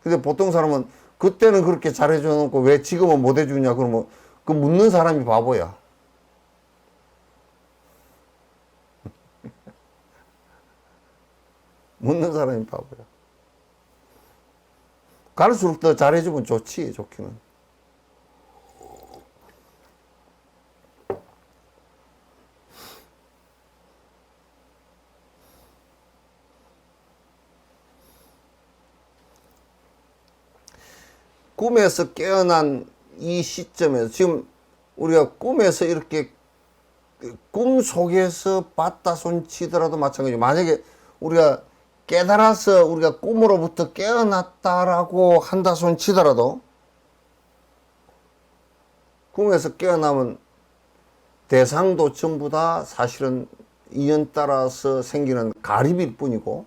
근데 보통 사람은 그때는 그렇게 잘해줘 놓고 왜 지금은 못 해주냐 그러면 그 묻는 사람이 바보야. 묻는 사람이 바보야. 갈수록 더 잘해주면 좋지, 좋기는. 꿈에서 깨어난 이 시점에서 지금 우리가 꿈에서 이렇게 꿈 속에서 봤다 손 치더라도 마찬가지죠. 만약에 우리가 깨달아서 우리가 꿈으로부터 깨어났다라고 한다 손 치더라도 꿈에서 깨어나면 대상도 전부 다 사실은 인연 따라서 생기는 가립일 뿐이고,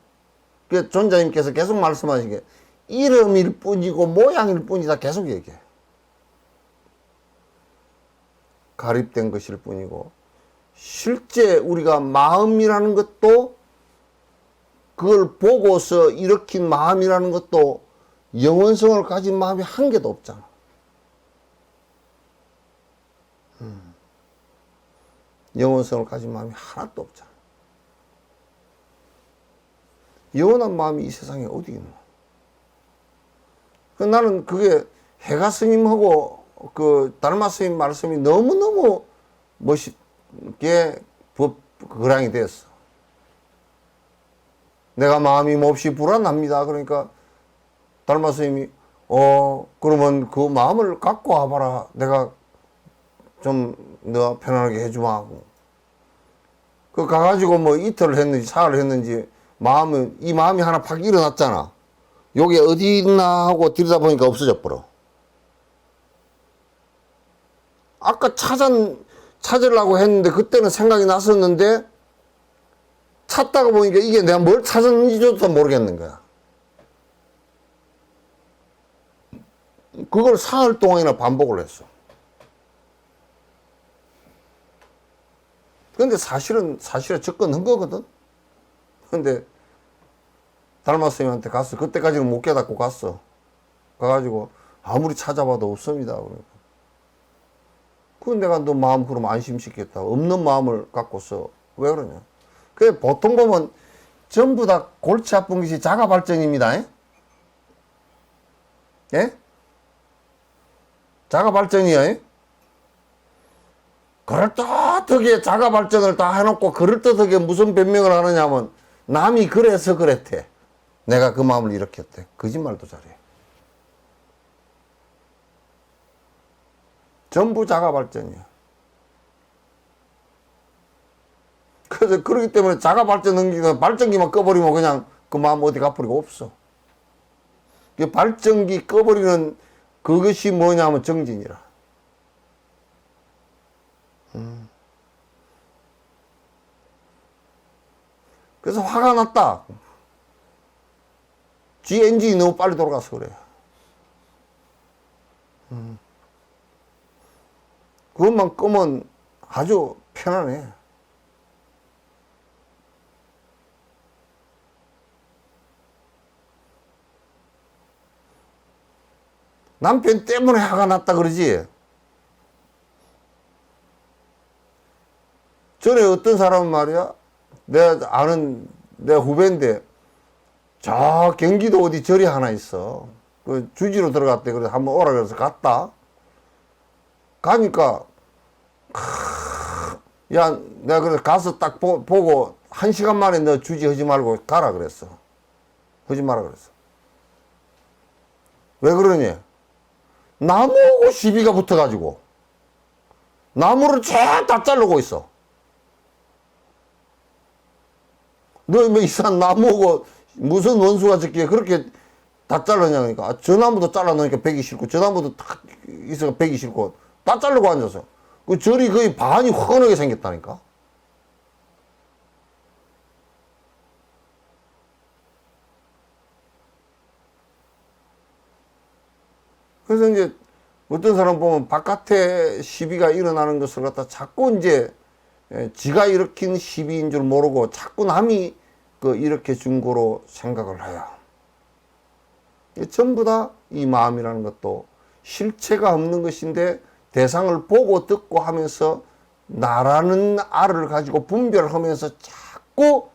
그 존자님께서 계속 말씀하신 게 이름일 뿐이고 모양일 뿐이다 계속 얘기해. 가립된 것일 뿐이고, 실제 우리가 마음이라는 것도 그걸 보고서 일으킨 마음이라는 것도 영원성을 가진 마음이 한 개도 없잖아. 영원성을 가진 마음이 하나도 없잖아. 영원한 마음이 이 세상에 어디 있노? 나는 그게 해가 스님하고 그 달마 스님 말씀이 너무너무 멋있게 거랑이 됐어. 내가 마음이 몹시 불안합니다. 그러니까 달마 스님이 그러면 그 마음을 갖고 와봐라. 내가 좀 너 편안하게 해주마 하고. 그 가가지고 뭐 이틀을 했는지 사흘을 했는지 이 마음이 하나 팍 일어났잖아. 요게 어디 있나 하고 들여다보니까 없어져 버려. 아까 찾으려고 했는데 그때는 생각이 났었는데 찾다가 보니까 이게 내가 뭘 찾았는지조차 모르겠는 거야. 그걸 사흘 동안이나 반복을 했어. 근데 사실은 접근한 거거든. 근데 달마 스님한테 갔어. 그때까지는 못 깨닫고 갔어. 가가지고 아무리 찾아봐도 없습니다. 그러니까. 그건 내가 너 마음 그러면 안심시켰다. 없는 마음을 갖고서 왜 그러냐. 그래 보통 보면 전부 다 골치 아픈 것이 자가 발전입니다. 예? 자가 발전이야. 그럴듯하게 자가 발전을 다 해놓고 그럴듯하게 무슨 변명을 하느냐면 남이 그래서 그랬대. 내가 그 마음을 일으켰대. 거짓말도 잘해. 전부 자가 발전이야. 그래서 그렇기 때문에 자가 발전 능기가 발전기만 꺼버리면 그냥 그 마음 어디 가버리고 없어. 그 발전기 꺼버리는 그것이 뭐냐면 정진이라. 그래서 화가 났다. 지 엔진이 너무 빨리 돌아가서 그래. 그것만 끄면 아주 편안해. 남편 때문에 화가 났다 그러지. 전에 어떤 사람은 말이야, 내가 아는 내 후배인데 저 경기도 어디 절이 하나 있어. 그 주지로 들어갔대. 그래서 한번 오라 그래서 갔다. 가니까 야, 내가 그래서 가서 딱 보고 1시간 만에 너 주지 하지 말고 가라 그랬어. 하지 마라 그랬어. 왜 그러니? 나무하고 시비가 붙어가지고 나무를 쫙다 자르고 있어. 너 뭐 이상한 나무하고 무슨 원수가 적기에 그렇게 다 잘라냐니까. 아, 저 나무도 잘라놓으니까 베기 싫고 저 나무도 탁 있어가 베기 싫고 다 자르고 앉아서 그 절이 거의 반이 훤하게 생겼다니까. 그래서 이제 어떤 사람 보면 바깥에 시비가 일어나는 것을 갖다 자꾸 이제 지가 일으킨 시비인 줄 모르고 자꾸 남이 그 일으켜 준 거로 생각을 해요. 전부 다 이 마음이라는 것도 실체가 없는 것인데 대상을 보고 듣고 하면서 나라는 알을 가지고 분별하면서 자꾸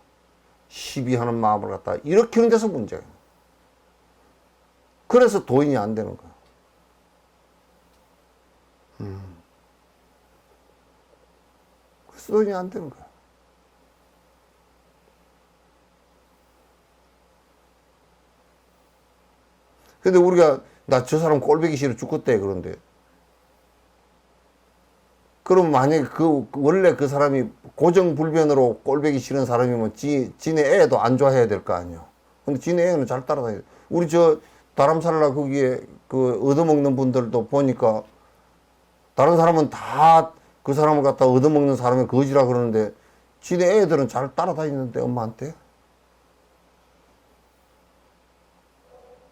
시비하는 마음을 갖다 일으키는 데서 문제예요. 그래서 도인이 안 되는 거야. 그래서 도인이 안 되는 거야. 근데 우리가 나 저 사람 꼴보기 싫어 죽겠대 그런데 그럼 만약에 원래 그 사람이 고정불변으로 꼴보기 싫은 사람이면 지네 애도 안 좋아해야 될 거 아니야. 근데 지네 애는 잘 따라다녀. 우리 저 다람살라 거기에 그 얻어먹는 분들도 보니까 다른 사람은 다 그 사람을 갖다 얻어먹는 사람이 거지라 그러는데 지네 애들은 잘 따라다니는데 엄마한테.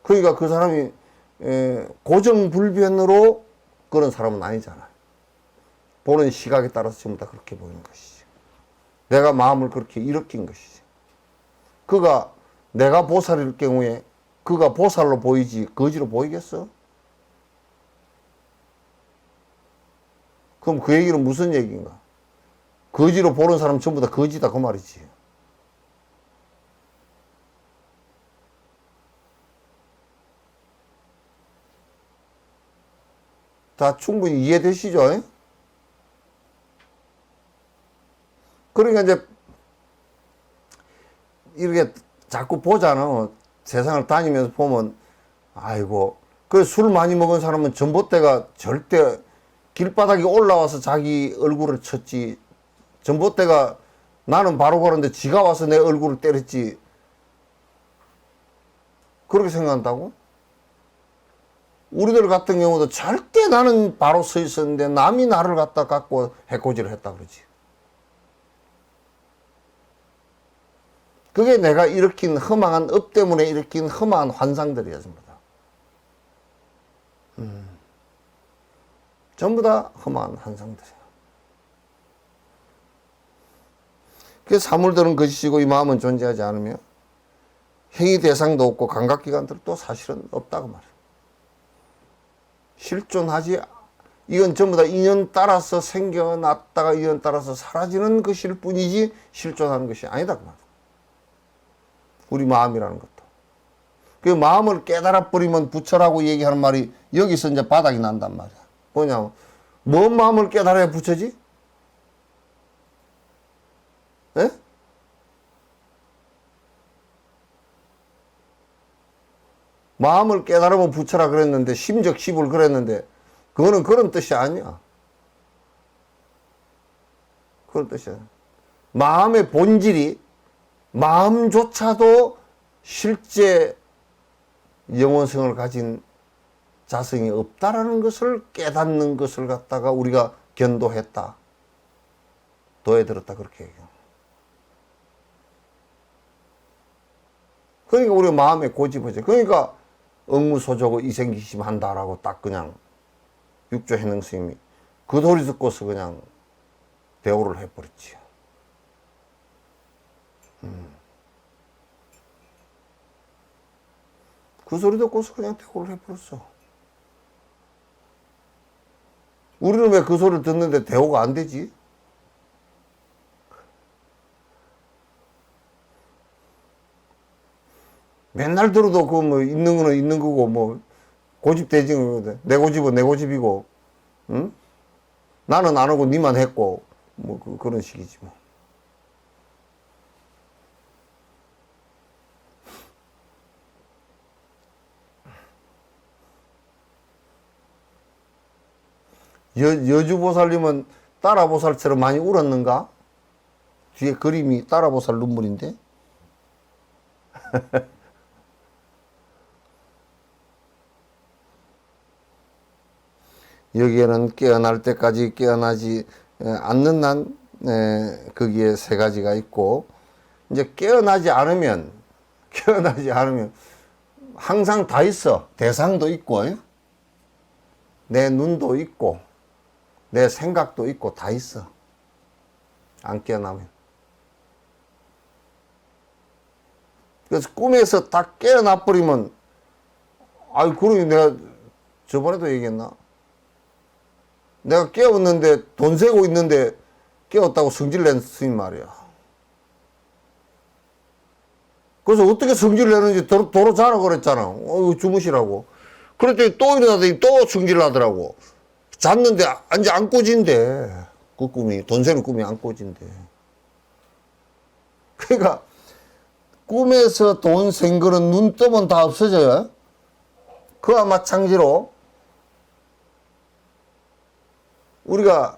그러니까 그 사람이 고정불변으로 그런 사람은 아니잖아. 보는 시각에 따라서 전부 다 그렇게 보이는 것이지. 내가 마음을 그렇게 일으킨 것이지. 그가 내가 보살일 경우에 그가 보살로 보이지 거지로 보이겠어? 그럼 그 얘기는 무슨 얘기인가? 거지로 보는 사람 전부 다 거지다 그 말이지. 다 충분히 이해되시죠? 그러니까 이제 이렇게 자꾸 보잖아. 세상을 다니면서 보면 아이고 그 술 많이 먹은 사람은 전봇대가 절대 길바닥에 올라와서 자기 얼굴을 쳤지. 전봇대가 나는 바로 걸었는데 지가 와서 내 얼굴을 때렸지. 그렇게 생각한다고? 우리들 같은 경우도 절대 나는 바로 서 있었는데 남이 나를 갖다 갖고 해코지를 했다 그러지. 그게 내가 일으킨 허망한 업 때문에 일으킨 허망한 환상들이야 전부 다. 전부 다 허망한 환상들이야. 그 사물들은 거짓이고 이 마음은 존재하지 않으며 행위 대상도 없고 감각기관들도 사실은 없다고 말이야. 실존하지, 이건 전부 다 인연 따라서 생겨났다가 인연 따라서 사라지는 것일 뿐이지 실존하는 것이 아니다 그 말이야. 우리 마음이라는 것도. 그 마음을 깨달아 버리면 부처라고 얘기하는 말이 여기서 이제 바닥이 난단 말이야. 뭐냐면 뭔 마음을 깨달아야 부처지? 에? 마음을 깨달으면 부처라 그랬는데 심적십을 그랬는데 그거는 그런 뜻이 아니야. 그런 뜻이 아니야. 마음의 본질이 마음조차도 실제 영혼성을 가진 자성이 없다라는 것을 깨닫는 것을 갖다가 우리가 견도했다. 도에 들었다 그렇게 얘기해요. 그러니까 우리가 마음에 고집하죠. 그러니까 억무소조고 이생기심 한다라고 딱 그냥 육조 해능 스님이 그 소리 듣고서 그냥 대오를 해버렸지. 그 소리 듣고서 그냥 대오를 해버렸어. 우리는 왜 그 소리를 듣는데 대오가 안 되지? 맨날 들어도 그 뭐 있는 거는 있는 거고 뭐 고집되지. 내 고집은 내 고집이고, 응? 나는 안 하고 니만 했고 뭐 그런 식이지 뭐. 여주보살님은 따라보살처럼 많이 울었는가? 뒤에 그림이 따라보살 눈물인데? 여기에는 깨어날 때까지 깨어나지 않는 거기에 세 가지가 있고, 이제 깨어나지 않으면 항상 다 있어. 대상도 있고, 내 눈도 있고, 내 생각도 있고, 다 있어. 안 깨어나면. 그래서 꿈에서 다 깨어나 버리면, 아이, 그러니 내가 저번에도 얘기했나? 내가 깨웠는데, 돈 세고 있는데, 깨웠다고 성질 낸 스님 말이야. 그래서 어떻게 성질 내는지 도로 자라 그랬잖아. 주무시라고. 그랬더니 또 일어나더니 또 성질 나더라고. 잤는데, 이제 안 꼬진대. 그 꿈이, 돈 세는 꿈이 안 꼬진대. 그러니까, 꿈에서 돈 센 거는 눈 뜨면 다 없어져요. 그와 마찬가지로, 우리가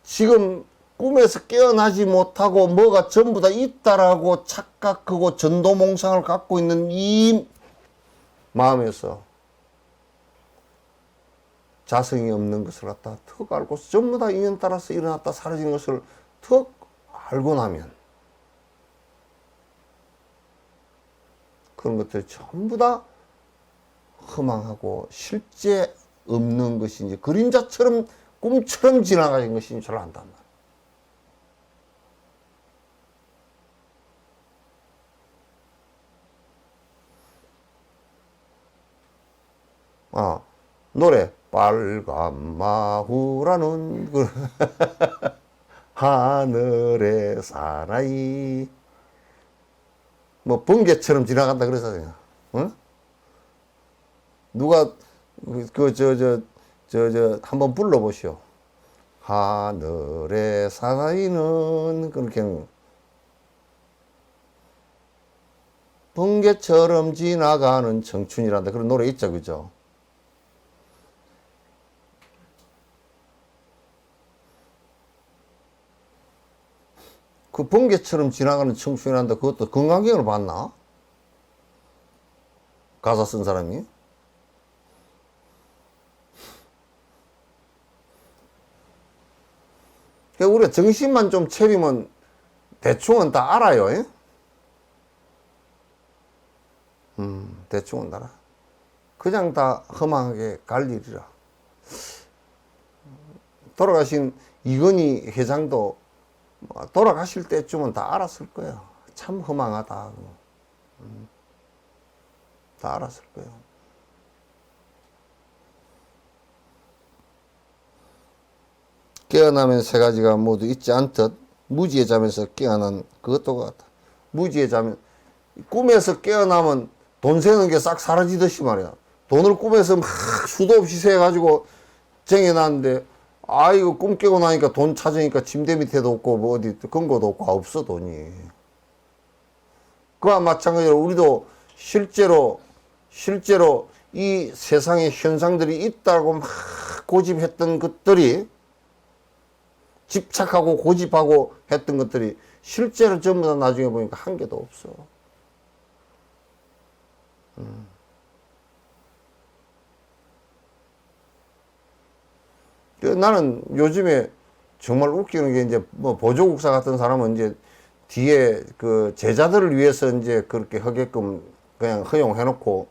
지금 꿈에서 깨어나지 못하고 뭐가 전부 다 있다라고 착각하고 전도몽상을 갖고 있는 이 마음에서 자성이 없는 것을 갖다 턱 알고 전부 다 인연 따라서 일어났다 사라지는 것을 턱 알고 나면 그런 것들이 전부 다 허망하고 실제 없는 것인지 그림자처럼 꿈처럼 지나가는 것인지 잘 안단 말이야. 노래 빨간 마후라는 그 하늘에 사나이 뭐 번개처럼 지나간다 그러잖아요. 응? 누가 한번 불러보시오. 하늘의 사나이는 그렇게 번개처럼 지나가는 청춘이란다. 그런 노래 있죠, 그죠? 그 번개처럼 지나가는 청춘이란다. 그것도 건강경을 봤나? 가사 쓴 사람이? 우리가 정신만 좀 차리면 대충은 다 알아요. 대충은 다 알아. 그냥 다 허망하게 갈 일이라. 돌아가신 이건희 회장도 돌아가실 때쯤은 다 알았을 거예요. 참 허망하다. 다 알았을 거예요. 깨어나면 세 가지가 모두 있지 않듯 무지의 잠에서 깨어난 그것도 같다. 무지의 잠, 꿈에서 깨어나면 돈 세는 게 싹 사라지듯이 말이야. 돈을 꿈에서 막 수도 없이 세가지고 쟁여놨는데 이거 꿈 깨고 나니까 돈 찾으니까 침대 밑에도 없고 뭐 어디 근거도 없고 없어 돈이. 그와 마찬가지로 우리도 실제로 이 세상에 현상들이 있다고 막 고집했던 것들이 집착하고 고집하고 했던 것들이 실제로 전부 다 나중에 보니까 한 개도 없어. 나는 요즘에 정말 웃기는 게 이제 뭐 보조국사 같은 사람은 이제 뒤에 그 제자들을 위해서 이제 그렇게 하게끔 그냥 허용해놓고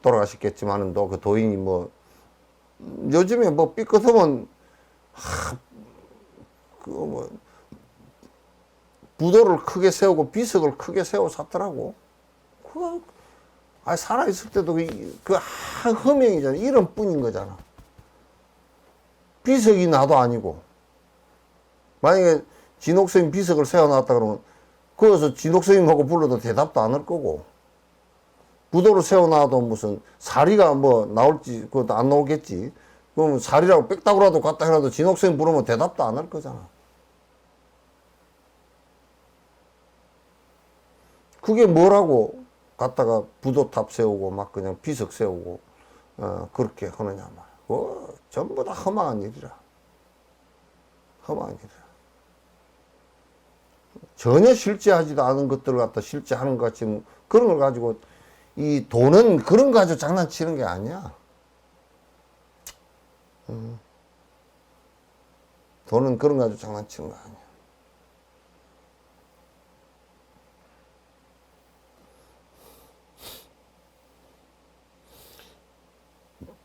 돌아가셨겠지만은 또 그 도인이 뭐 요즘에 뭐 삐끗하면 뭐 부도를 크게 세우고 비석을 크게 세워 샀더라고. 그거 살아있을 때도 그 허명이잖아. 이런 뿐인 거잖아. 비석이 나도 아니고. 만약에 진옥스님 비석을 세워놨다 그러면 거기서 진옥스님하고 불러도 대답도 안 할 거고. 부도를 세워놔도 무슨 사리가 뭐 나올지 그것도 안 나오겠지. 그럼 사리라고 빽다구라도 갖다 해놔도 진옥스님 부르면 대답도 안 할 거잖아. 그게 뭐라고 갖다가 부도탑 세우고 막 그냥 비석 세우고 그렇게 하느냐 말이야. 전부 다 허망한 일이라. 허망한 일이라. 전혀 실제하지도 않은 것들을 갖다 실제하는 것 같이 그런 걸 가지고 이 돈은 그런 거 가지고 장난치는 게 아니야. 돈은 그런 거 가지고 장난치는 거 아니야.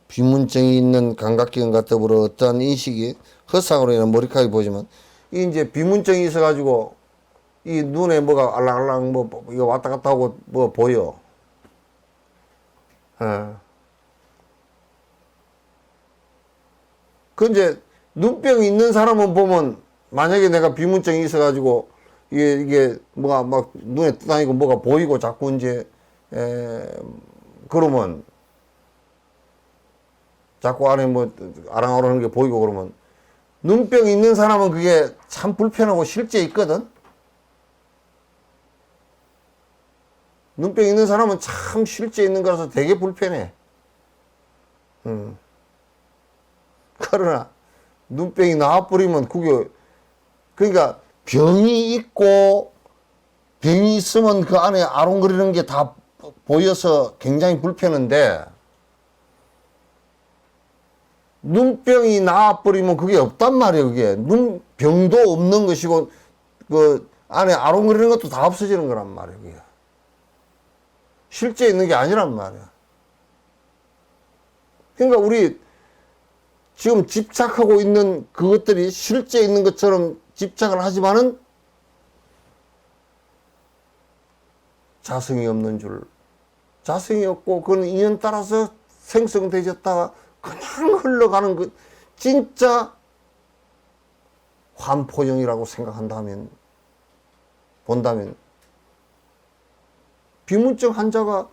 비문증이 있는 감각기관 같아 보러 어떠한 인식이 허상으로 인한 머리카락이 보지만 이 이제 비문증이 있어가지고 이 눈에 뭐가 알랑알랑 뭐 이거 왔다 갔다 하고 뭐 보여. 예. 그 이제 눈병이 있는 사람은 보면 만약에 내가 비문증이 있어가지고 이게 뭐가 막 눈에 떠다니고 뭐가 보이고 자꾸 이제 그러면 자꾸 안에 뭐 아랑아랑한 게 보이고 그러면 눈병이 있는 사람은 그게 참 불편하고 실제 있거든. 눈병 있는 사람은 참 실제 있는 거라서 되게 불편해. 그러나 눈병이 나와버리면 그게 그러니까 병이 있고 병이 있으면 그 안에 아롱거리는 게 다 보여서 굉장히 불편한데 눈병이 나와버리면 그게 없단 말이에요. 그게 눈병도 없는 것이고 그 안에 아롱거리는 것도 다 없어지는 거란 말이에요. 그게. 실제 있는 게 아니란 말이야. 그러니까 우리 지금 집착하고 있는 그것들이 실제 있는 것처럼 집착을 하지만은 자성이 없는 줄. 자성이 없고 그건 인연 따라서 생성되졌다가 그냥 흘러가는 그 진짜 환포형이라고 생각한다면 본다면 비문증 환자가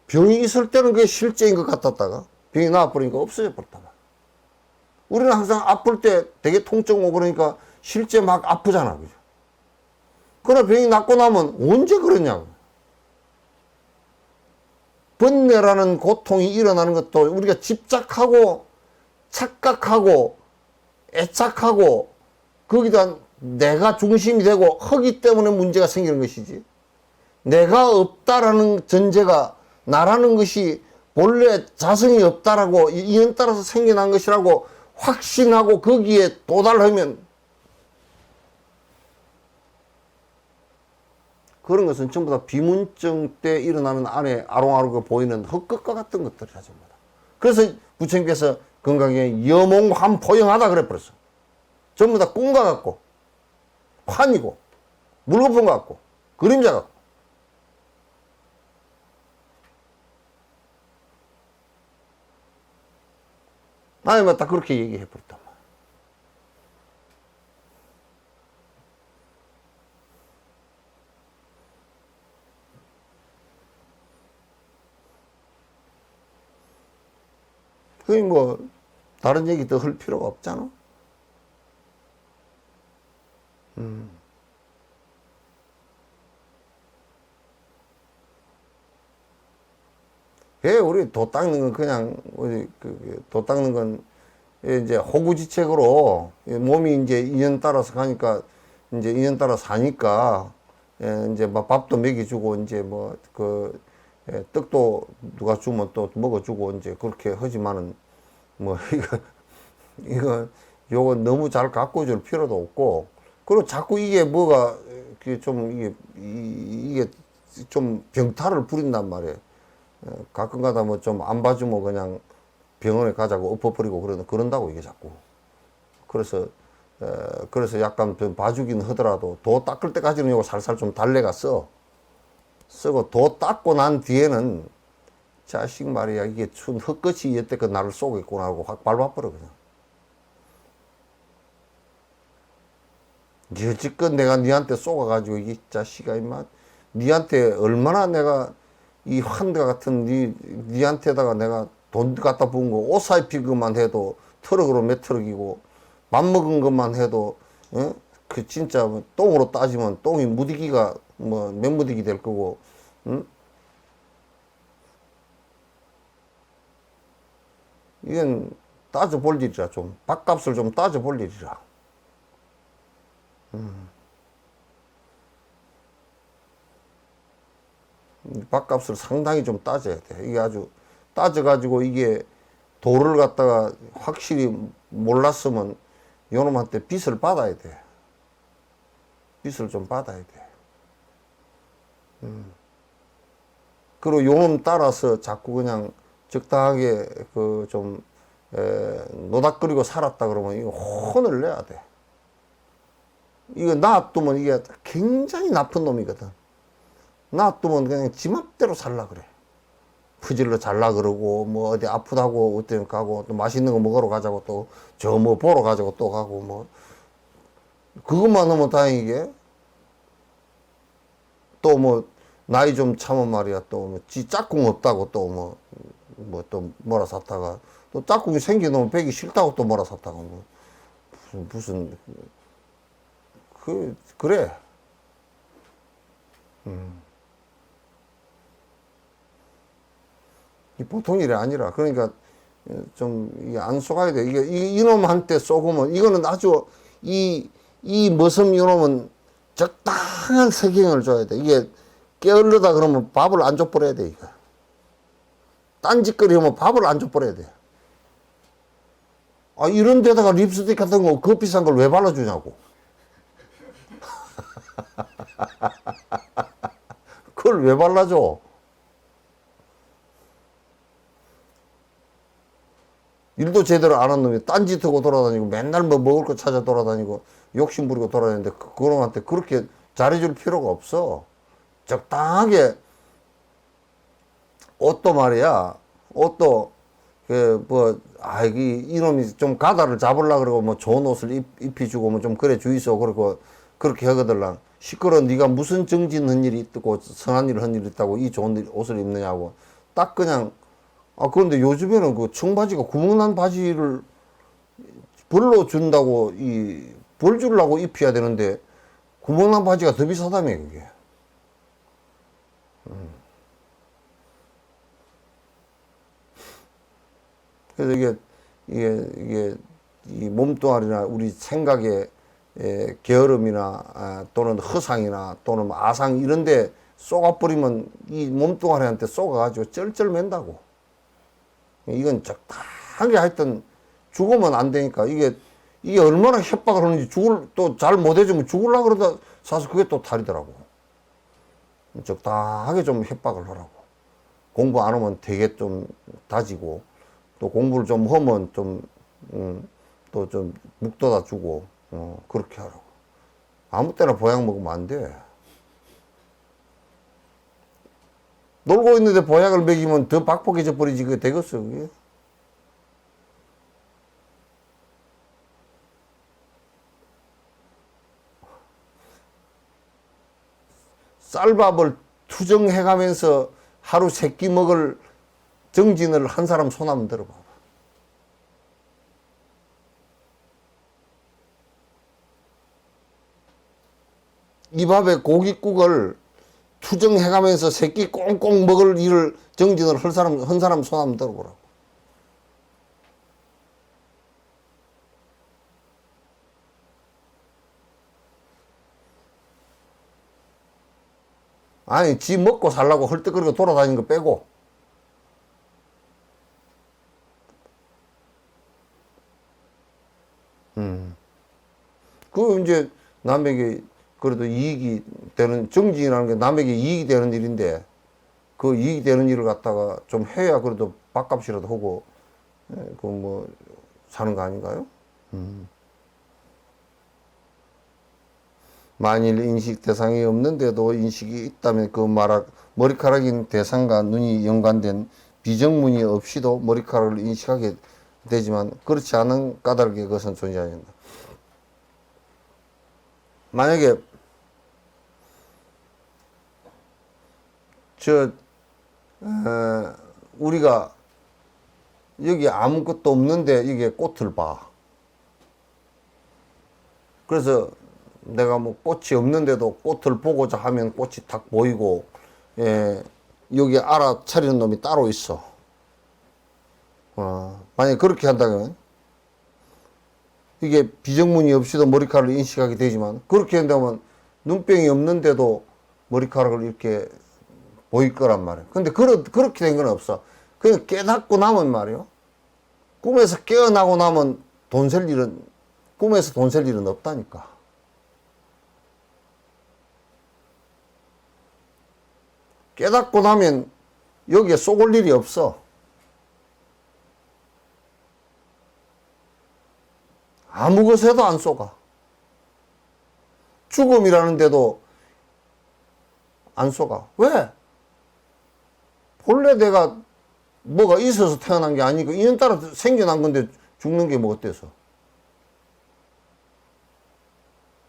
병이 있을 때는 그게 실제인 것 같았다가 병이 나와버리니까 없어져 버렸단 말이야. 우리는 항상 아플 때 되게 통증 오고 그러니까 실제 막 아프잖아. 그죠? 그러나 병이 낫고 나면 언제 그러냐고. 번뇌라는 고통이 일어나는 것도 우리가 집착하고 착각하고 애착하고 거기다 내가 중심이 되고 하기 때문에 문제가 생기는 것이지. 내가 없다라는 전제가 나라는 것이 본래 자성이 없다라고 인연 따라서 생겨난 것이라고 확신하고 거기에 도달하면 그런 것은 전부 다 비문증 때 일어나는 안에 아롱아롱 보이는 헛것과 같은 것들이라 전부 다. 그래서 부처님께서 건강에 여몽환포영하다 그래 버렸어. 전부 다 꿈과 같고 환이고 물거품 같고 그림자 같고 나는 딱 그렇게 얘기해 버렸단 말이야. 그게 뭐 다른 얘기 더 할 필요가 없잖아. 예, 우리 도 닦는 건 그냥 우리 도 닦는 건 이제 호구지책으로 몸이 이제 인연 따라서 가니까 이제 인연 따라 사니까 이제 막 밥도 먹여주고 이제 뭐 떡도 누가 주면 또 먹어주고 이제 그렇게 하지만은 뭐 요거 너무 잘 가꿔줄 필요도 없고 그리고 자꾸 이게 뭐가 이게 좀 병탈을 부린단 말이에요. 가끔가다 뭐 좀 안 봐주면 그냥 병원에 가자고 엎어버리고 그런다고 이게 자꾸. 그래서 약간 좀 봐주긴 하더라도 도 닦을 때까지는 요거 살살 좀 달래가 쓰고 도 닦고 난 뒤에는 자식 말이야 이게 춘 헛것이 여태껏 나를 쏘겠구나 하고 확 밟아버려 그냥. 여지껏 내가 니한테 쏘아가지고 이 자식아 임마 니한테 얼마나 내가 이 환과 같은 니한테다가 내가 돈 갖다 부은 거 옷 사입힌 것만 해도 트럭으로 몇 트럭이고 밥 먹은 것만 해도 그 진짜 뭐 똥으로 따지면 똥이 무디기가 뭐 몇 무디기 될 거고 이건 따져볼 일이라 좀 밥값을 좀 따져볼 일이라. 밥값을 상당히 좀 따져야 돼. 이게 아주 따져가지고 이게 도를 갖다가 확실히 몰랐으면 요놈한테 빚을 받아야 돼. 빚을 좀 받아야 돼. 그리고 요놈 따라서 자꾸 그냥 적당하게 그 좀 노닥거리고 살았다 그러면 이거 혼을 내야 돼. 이거 놔두면 이게 굉장히 나쁜 놈이거든. 놔두면 그냥 지 맘대로 살라 그래. 푸질러 잘라 그러고 뭐 어디 아프다고 어떤 가고 또 맛있는 거 먹으러 가자고 또 저 뭐 보러 가자고 또 가고 뭐 그것만 하면 다행이게. 또 뭐 나이 좀 참은 말이야 또 뭐 지 짝꿍 없다고 또 뭐 또 뭐라 샀다가 또 짝꿍이 생겨놓으면 배기 싫다고 또 뭐라 샀다가 뭐 무슨 그래. 이 보통 일이 아니라 그러니까 좀 이게 안 속아야 돼. 이게 이놈한테 쏘으면 이거는 아주 이 머슴 이놈은 적당한 세경을 줘야 돼. 이게 게을르다 그러면 밥을 안 줘버려야 돼. 이거 딴짓거리 하면 밥을 안 줘버려야 돼. 아 이런 데다가 립스틱 같은 거 그 비싼 걸 왜 발라주냐고. 그걸 왜 발라줘? 일도 제대로 안 한 놈이 딴짓하고 돌아다니고 맨날 뭐 먹을 거 찾아 돌아다니고 욕심 부리고 돌아다니는데 그놈한테 그렇게 잘해줄 필요가 없어. 적당하게 옷도 말이야. 옷도 이놈이 좀 가다를 잡으려 그러고 뭐 좋은 옷을 입혀주고 뭐 좀 그래 주이소 그러고 그렇게 하거들랑 시끄러. 네가 무슨 정진 한 일이 있고 선한 일을 한 일이 있다고 이 좋은 옷을 입느냐고. 딱 그냥. 아 그런데 요즘에는 그 청바지가 구멍난 바지를 벌로 준다고 벌 주려고 입혀야 되는데 구멍난 바지가 더 비싸다며 그게. 그래서 이게 이 몸뚱아리나 우리 생각의 게으름이나 또는 허상이나 또는 아상 이런데 쏘가버리면 이 몸뚱아리한테 쏘가가지고 쩔쩔맨다고. 이건 적당하게 하여튼 죽으면 안 되니까 이게 얼마나 협박을 하는지 또 잘 못해주면 죽으려고 그러다 사서 그게 또 탈이더라고. 적당하게 좀 협박을 하라고. 공부 안 하면 되게 좀 다지고 또 공부를 좀 하면 또 좀 묵도다 주고 그렇게 하라고. 아무 때나 보약 먹으면 안 돼. 놀고 있는데 보약을 먹이면 더 박복해져 버리지 그게 되겠어 그게. 쌀밥을 투정해가면서 하루 3끼 먹을 정진을 한 사람 손 한번 들어봐. 이 밥에 고깃국을 투정해가면서 3끼 꽁꽁 먹을 일을 정진을 한 사람 손 한번 들어보라고. 아니 지 먹고 살라고 헐떡거리고 돌아다니는 거 빼고 그 이제 남에게 그래도 이익이 되는 정진이라는 게 남에게 이익이 되는 일인데 그 이익이 되는 일을 갖다가 좀 해야 그래도 밥값이라도 하고 그 뭐 사는 거 아닌가요? 만일 인식 대상이 없는데도 인식이 있다면 그 머리카락인 대상과 눈이 연관된 비정문이 없이도 머리카락을 인식하게 되지만 그렇지 않은 까닭에 그것은 존재한다. 만약에 우리가 여기 아무것도 없는데 이게 꽃을 봐. 그래서 내가 뭐 꽃이 없는데도 꽃을 보고자 하면 꽃이 딱 보이고, 여기 알아차리는 놈이 따로 있어. 만약에 그렇게 한다면 이게 비정문이 없이도 머리카락을 인식하게 되지만 그렇게 된다면 눈병이 없는데도 머리카락을 이렇게 보일 거란 말이에요. 근데 그렇게 된 건 없어. 그냥 깨닫고 나면 말이에요. 꿈에서 깨어나고 나면 꿈에서 돈 셀 일은 없다니까. 깨닫고 나면 여기에 쏘을 일이 없어. 아무 것에도 안 쏘가. 죽음이라는데도 안 쏘가. 왜? 본래 내가 뭐가 있어서 태어난 게 아니고 인연따라 생겨난 건데 죽는 게 뭐 어때서?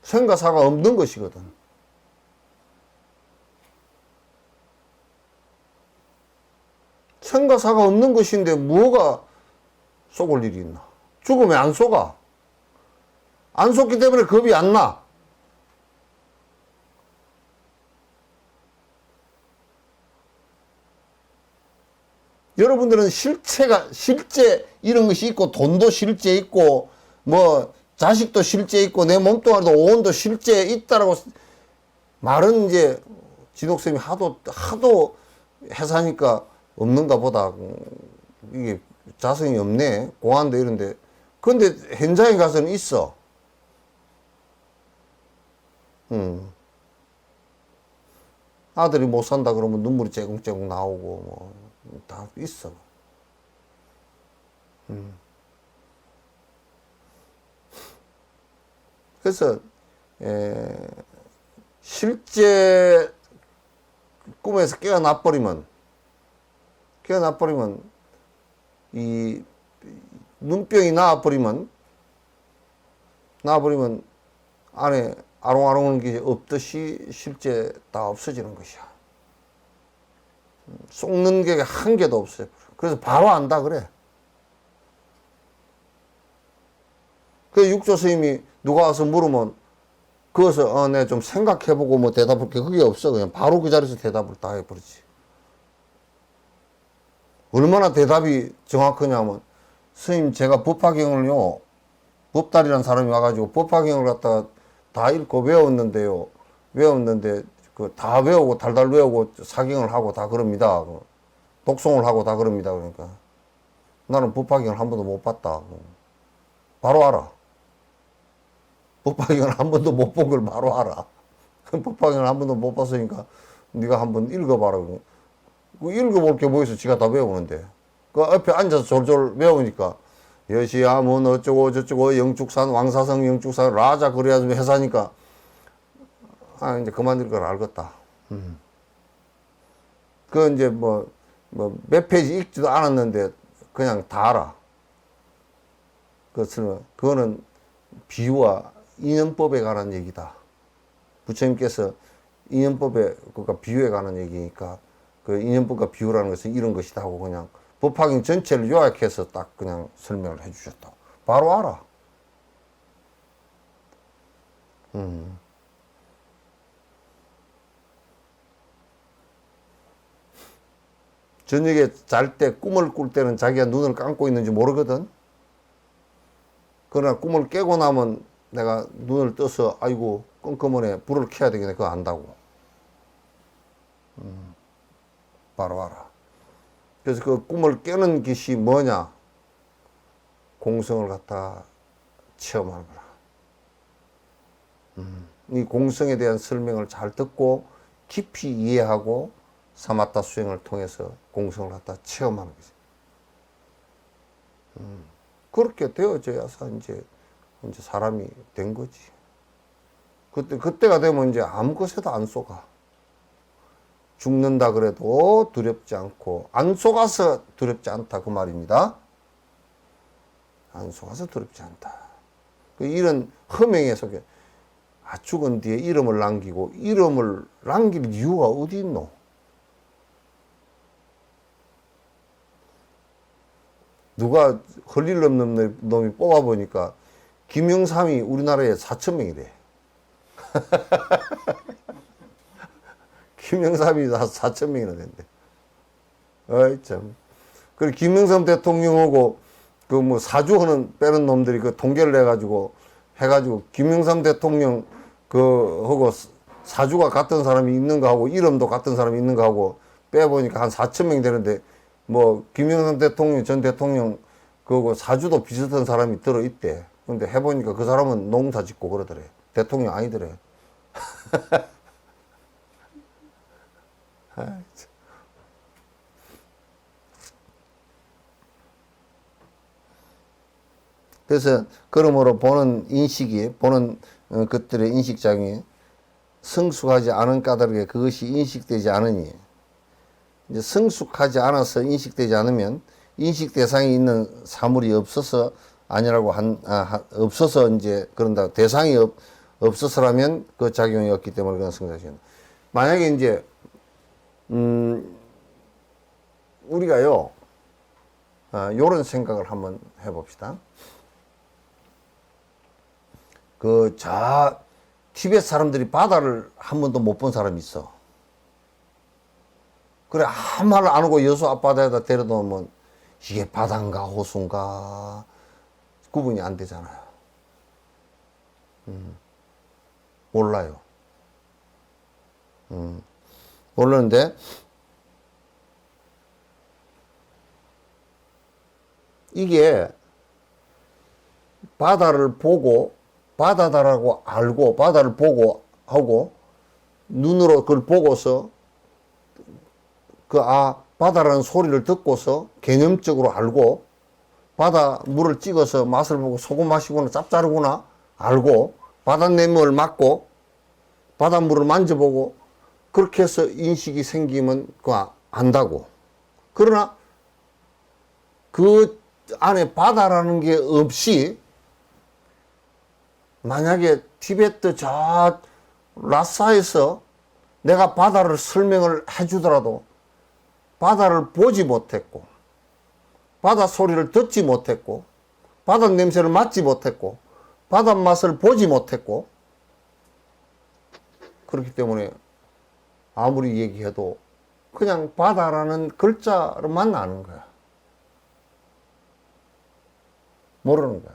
생과 사가 없는 것이거든. 생과 사가 없는 것인데 뭐가 쏘을 일이 있나? 죽으면 안 쏘가. 안 쏘기 때문에 겁이 안 나. 여러분들은 실제 이런 것이 있고, 돈도 실제 있고, 뭐, 자식도 실제 있고, 내 몸뚱아리도 오온도 실제 있다라고 말은 이제 진옥쌤이 하도 해사니까 없는가 보다. 이게 자성이 없네. 공안도 이런데. 근데 현장에 가서는 있어. 아들이 못 산다 그러면 눈물이 째궁째궁 나오고, 뭐, 다 있어. 그래서, 실제 꿈에서 깨어나버리면, 이 눈병이 나와버리면 안에 아롱아롱한 게 없듯이 실제 다 없어지는 것이야. 속는 게 한 개도 없어요. 그래서 바로 안다 그래. 그 육조 스님이 누가 와서 물으면 그것을 내가 좀 생각해보고 뭐 대답할게 그게 없어. 그냥 바로 그 자리에서 대답을 다 해버리지. 얼마나 대답이 정확하냐면 스님 제가 법화경을요 법달이라는 사람이 와가지고 법화경을 갖다가 다 읽고 외웠는데 그 다 외우고 달달 외우고 사경을 하고 다 그럽니다. 독송을 하고 다 그럽니다. 그러니까 나는 법화경을 한 번도 못 봤다. 바로 알아. 법화경을 한 번도 못 본 걸 바로 알아. 법화경을 한 번도 못 봤으니까 네가 한번 읽어봐라. 그 읽어볼 게 뭐 있어. 지가 다 외우는데. 그 옆에 앉아서 졸졸 외우니까 여시아문 어쩌고 저쩌고 영축산 왕사성 영축산 라자 그래야 좀 회사니까 이제 그만 읽을 걸 알겠다. 그 이제 뭐 몇 페이지 읽지도 않았는데 그냥 다 알아. 그거는 비유와 인연법에 관한 얘기다. 부처님께서 인연법에 그러니까 비유에 관한 얘기니까 그 인연법과 비유라는 것은 이런 것이다 하고 그냥 법화경 전체를 요약해서 딱 그냥 설명을 해주셨다. 바로 알아. 저녁에 잘 때 꿈을 꿀 때는 자기가 눈을 감고 있는지 모르거든. 그러나 꿈을 깨고 나면 내가 눈을 떠서 아이고 껌껌하네 불을 켜야 되겠네 그거 안다고. 바로 알아. 그래서 그 꿈을 깨는 것이 뭐냐? 공성을 갖다 체험하는 거라. 이 공성에 대한 설명을 잘 듣고 깊이 이해하고 사마타 수행을 통해서 공성을 갖다 체험하는 거지. 그렇게 되어져야서 이제 사람이 된 거지. 그때가 되면 이제 아무 것에도 안 속아. 죽는다 그래도 두렵지 않고 안 속아서 두렵지 않다 그 말입니다. 안 속아서 두렵지 않다. 이런 허명의 속에 죽은 뒤에 이름을 남기고 이름을 남길 이유가 어디 있노? 누가 헐일 없는 놈이 뽑아보니까 김영삼이 우리나라에 4,000명이래. 김영삼이 4,000명이나 된대. 어이, 참. 그리고 김영삼 대통령하고 그 뭐 사주하는 빼는 놈들이 그 통계를 해가지고 김영삼 대통령 하고 사주가 같은 사람이 있는가 하고 이름도 같은 사람이 있는가 하고 빼보니까 한 4천 명 되는데 뭐 김영삼 대통령 전 대통령 그거 사주도 비슷한 사람이 들어있대. 근데 해보니까 그 사람은 농사 짓고 그러더래. 대통령 아니더래. 그래서 그러므로 보는 것들의 인식장이 성숙하지 않은 까닭에 그것이 인식되지 않으니 이제 성숙하지 않아서 인식되지 않으면 인식 대상이 있는 사물이 없어서 아니라고 없어서 이제 그런다. 대상이 없어서라면 그 작용이 없기 때문에 그런 성사시킨다. 만약에 이제 우리가요 요런 생각을 한번 해봅시다. 티베트 사람들이 바다를 한 번도 못 본 사람이 있어. 그래, 아무 말 안 하고 여수 앞바다에다 데려다 놓으면 이게 바다인가 호수인가 구분이 안 되잖아요. 몰라요. 모르는데 이게 바다를 보고 바다다라고 알고 바다를 보고 하고 눈으로 그걸 보고서 바다라는 소리를 듣고서 개념적으로 알고 바다 물을 찍어서 맛을 보고 소금 맛이구나 짭짤하구나 알고 바닷내물 맡고 바닷물을 만져보고 그렇게 해서 인식이 생기면 안다고. 그러나 그 안에 바다라는 게 없이 만약에 티베트 저 라사에서 내가 바다를 설명을 해주더라도 바다를 보지 못했고 바다 소리를 듣지 못했고 바다 냄새를 맡지 못했고 바다 맛을 보지 못했고 그렇기 때문에 아무리 얘기해도 그냥 바다라는 글자로만 아는 거야. 모르는 거야.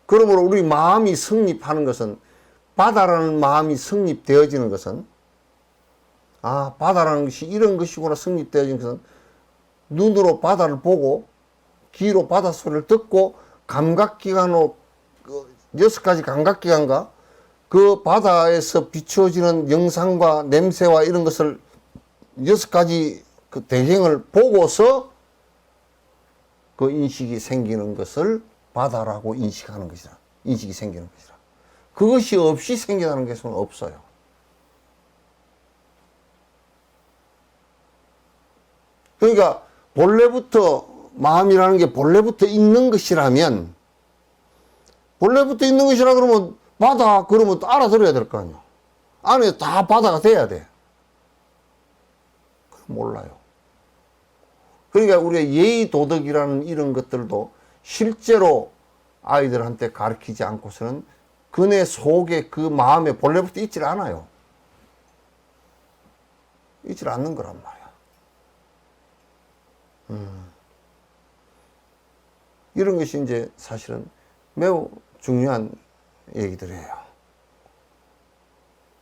그러므로 우리 마음이 성립하는 것은 바다라는 마음이 성립되어지는 것은 바다라는 것이 이런 것이구나 성립되어지는 것은 눈으로 바다를 보고 귀로 바다 소리를 듣고 감각기관으로 6가지 감각기관과 그 바다에서 비추어지는 영상과 냄새와 이런 것을 6가지 그 대행을 보고서 그 인식이 생기는 것을 바다라고 인식하는 것이다. 인식이 생기는 것이다. 그것이 없이 생겨나는 것은 없어요. 그러니까 본래부터 마음이라는 게 본래부터 있는 것이라면 본래부터 있는 것이라 그러면 바다 그러면 또 알아들어야 될 거 아니야. 안에 다 바다가 돼야 돼. 몰라요. 그러니까 우리가 예의 도덕이라는 이런 것들도 실제로 아이들한테 가르치지 않고서는 그네 속에 그 마음에 본래부터 있질 않아요. 있질 않는 거란 말이야. 이런 것이 이제 사실은 매우 중요한 얘기들이에요.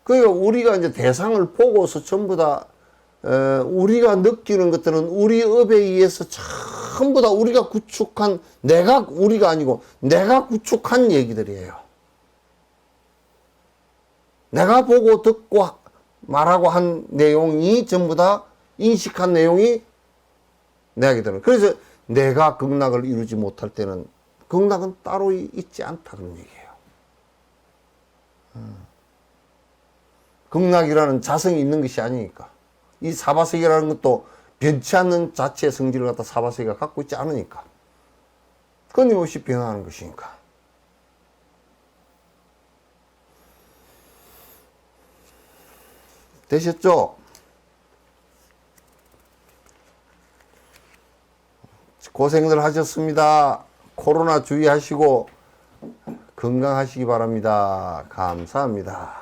그러니까 우리가 이제 대상을 보고서 전부 다 우리가 느끼는 것들은 우리 업에 의해서 전부 다 우리가 구축한 우리가 아니고 내가 구축한 얘기들이에요. 내가 보고 듣고 말하고 한 내용이 전부 다 인식한 내용이 내 얘기들은. 그래서 내가 극락을 이루지 못할 때는 극락은 따로 있지 않다 그런 얘기예요. 극락이라는 자성이 있는 것이 아니니까. 이 사바세계라는 것도 변치 않는 자체의 성질을 갖다 사바세계가 갖고 있지 않으니까. 끊임없이 변화하는 것이니까. 되셨죠? 고생들 하셨습니다. 코로나 주의하시고 건강하시기 바랍니다. 감사합니다.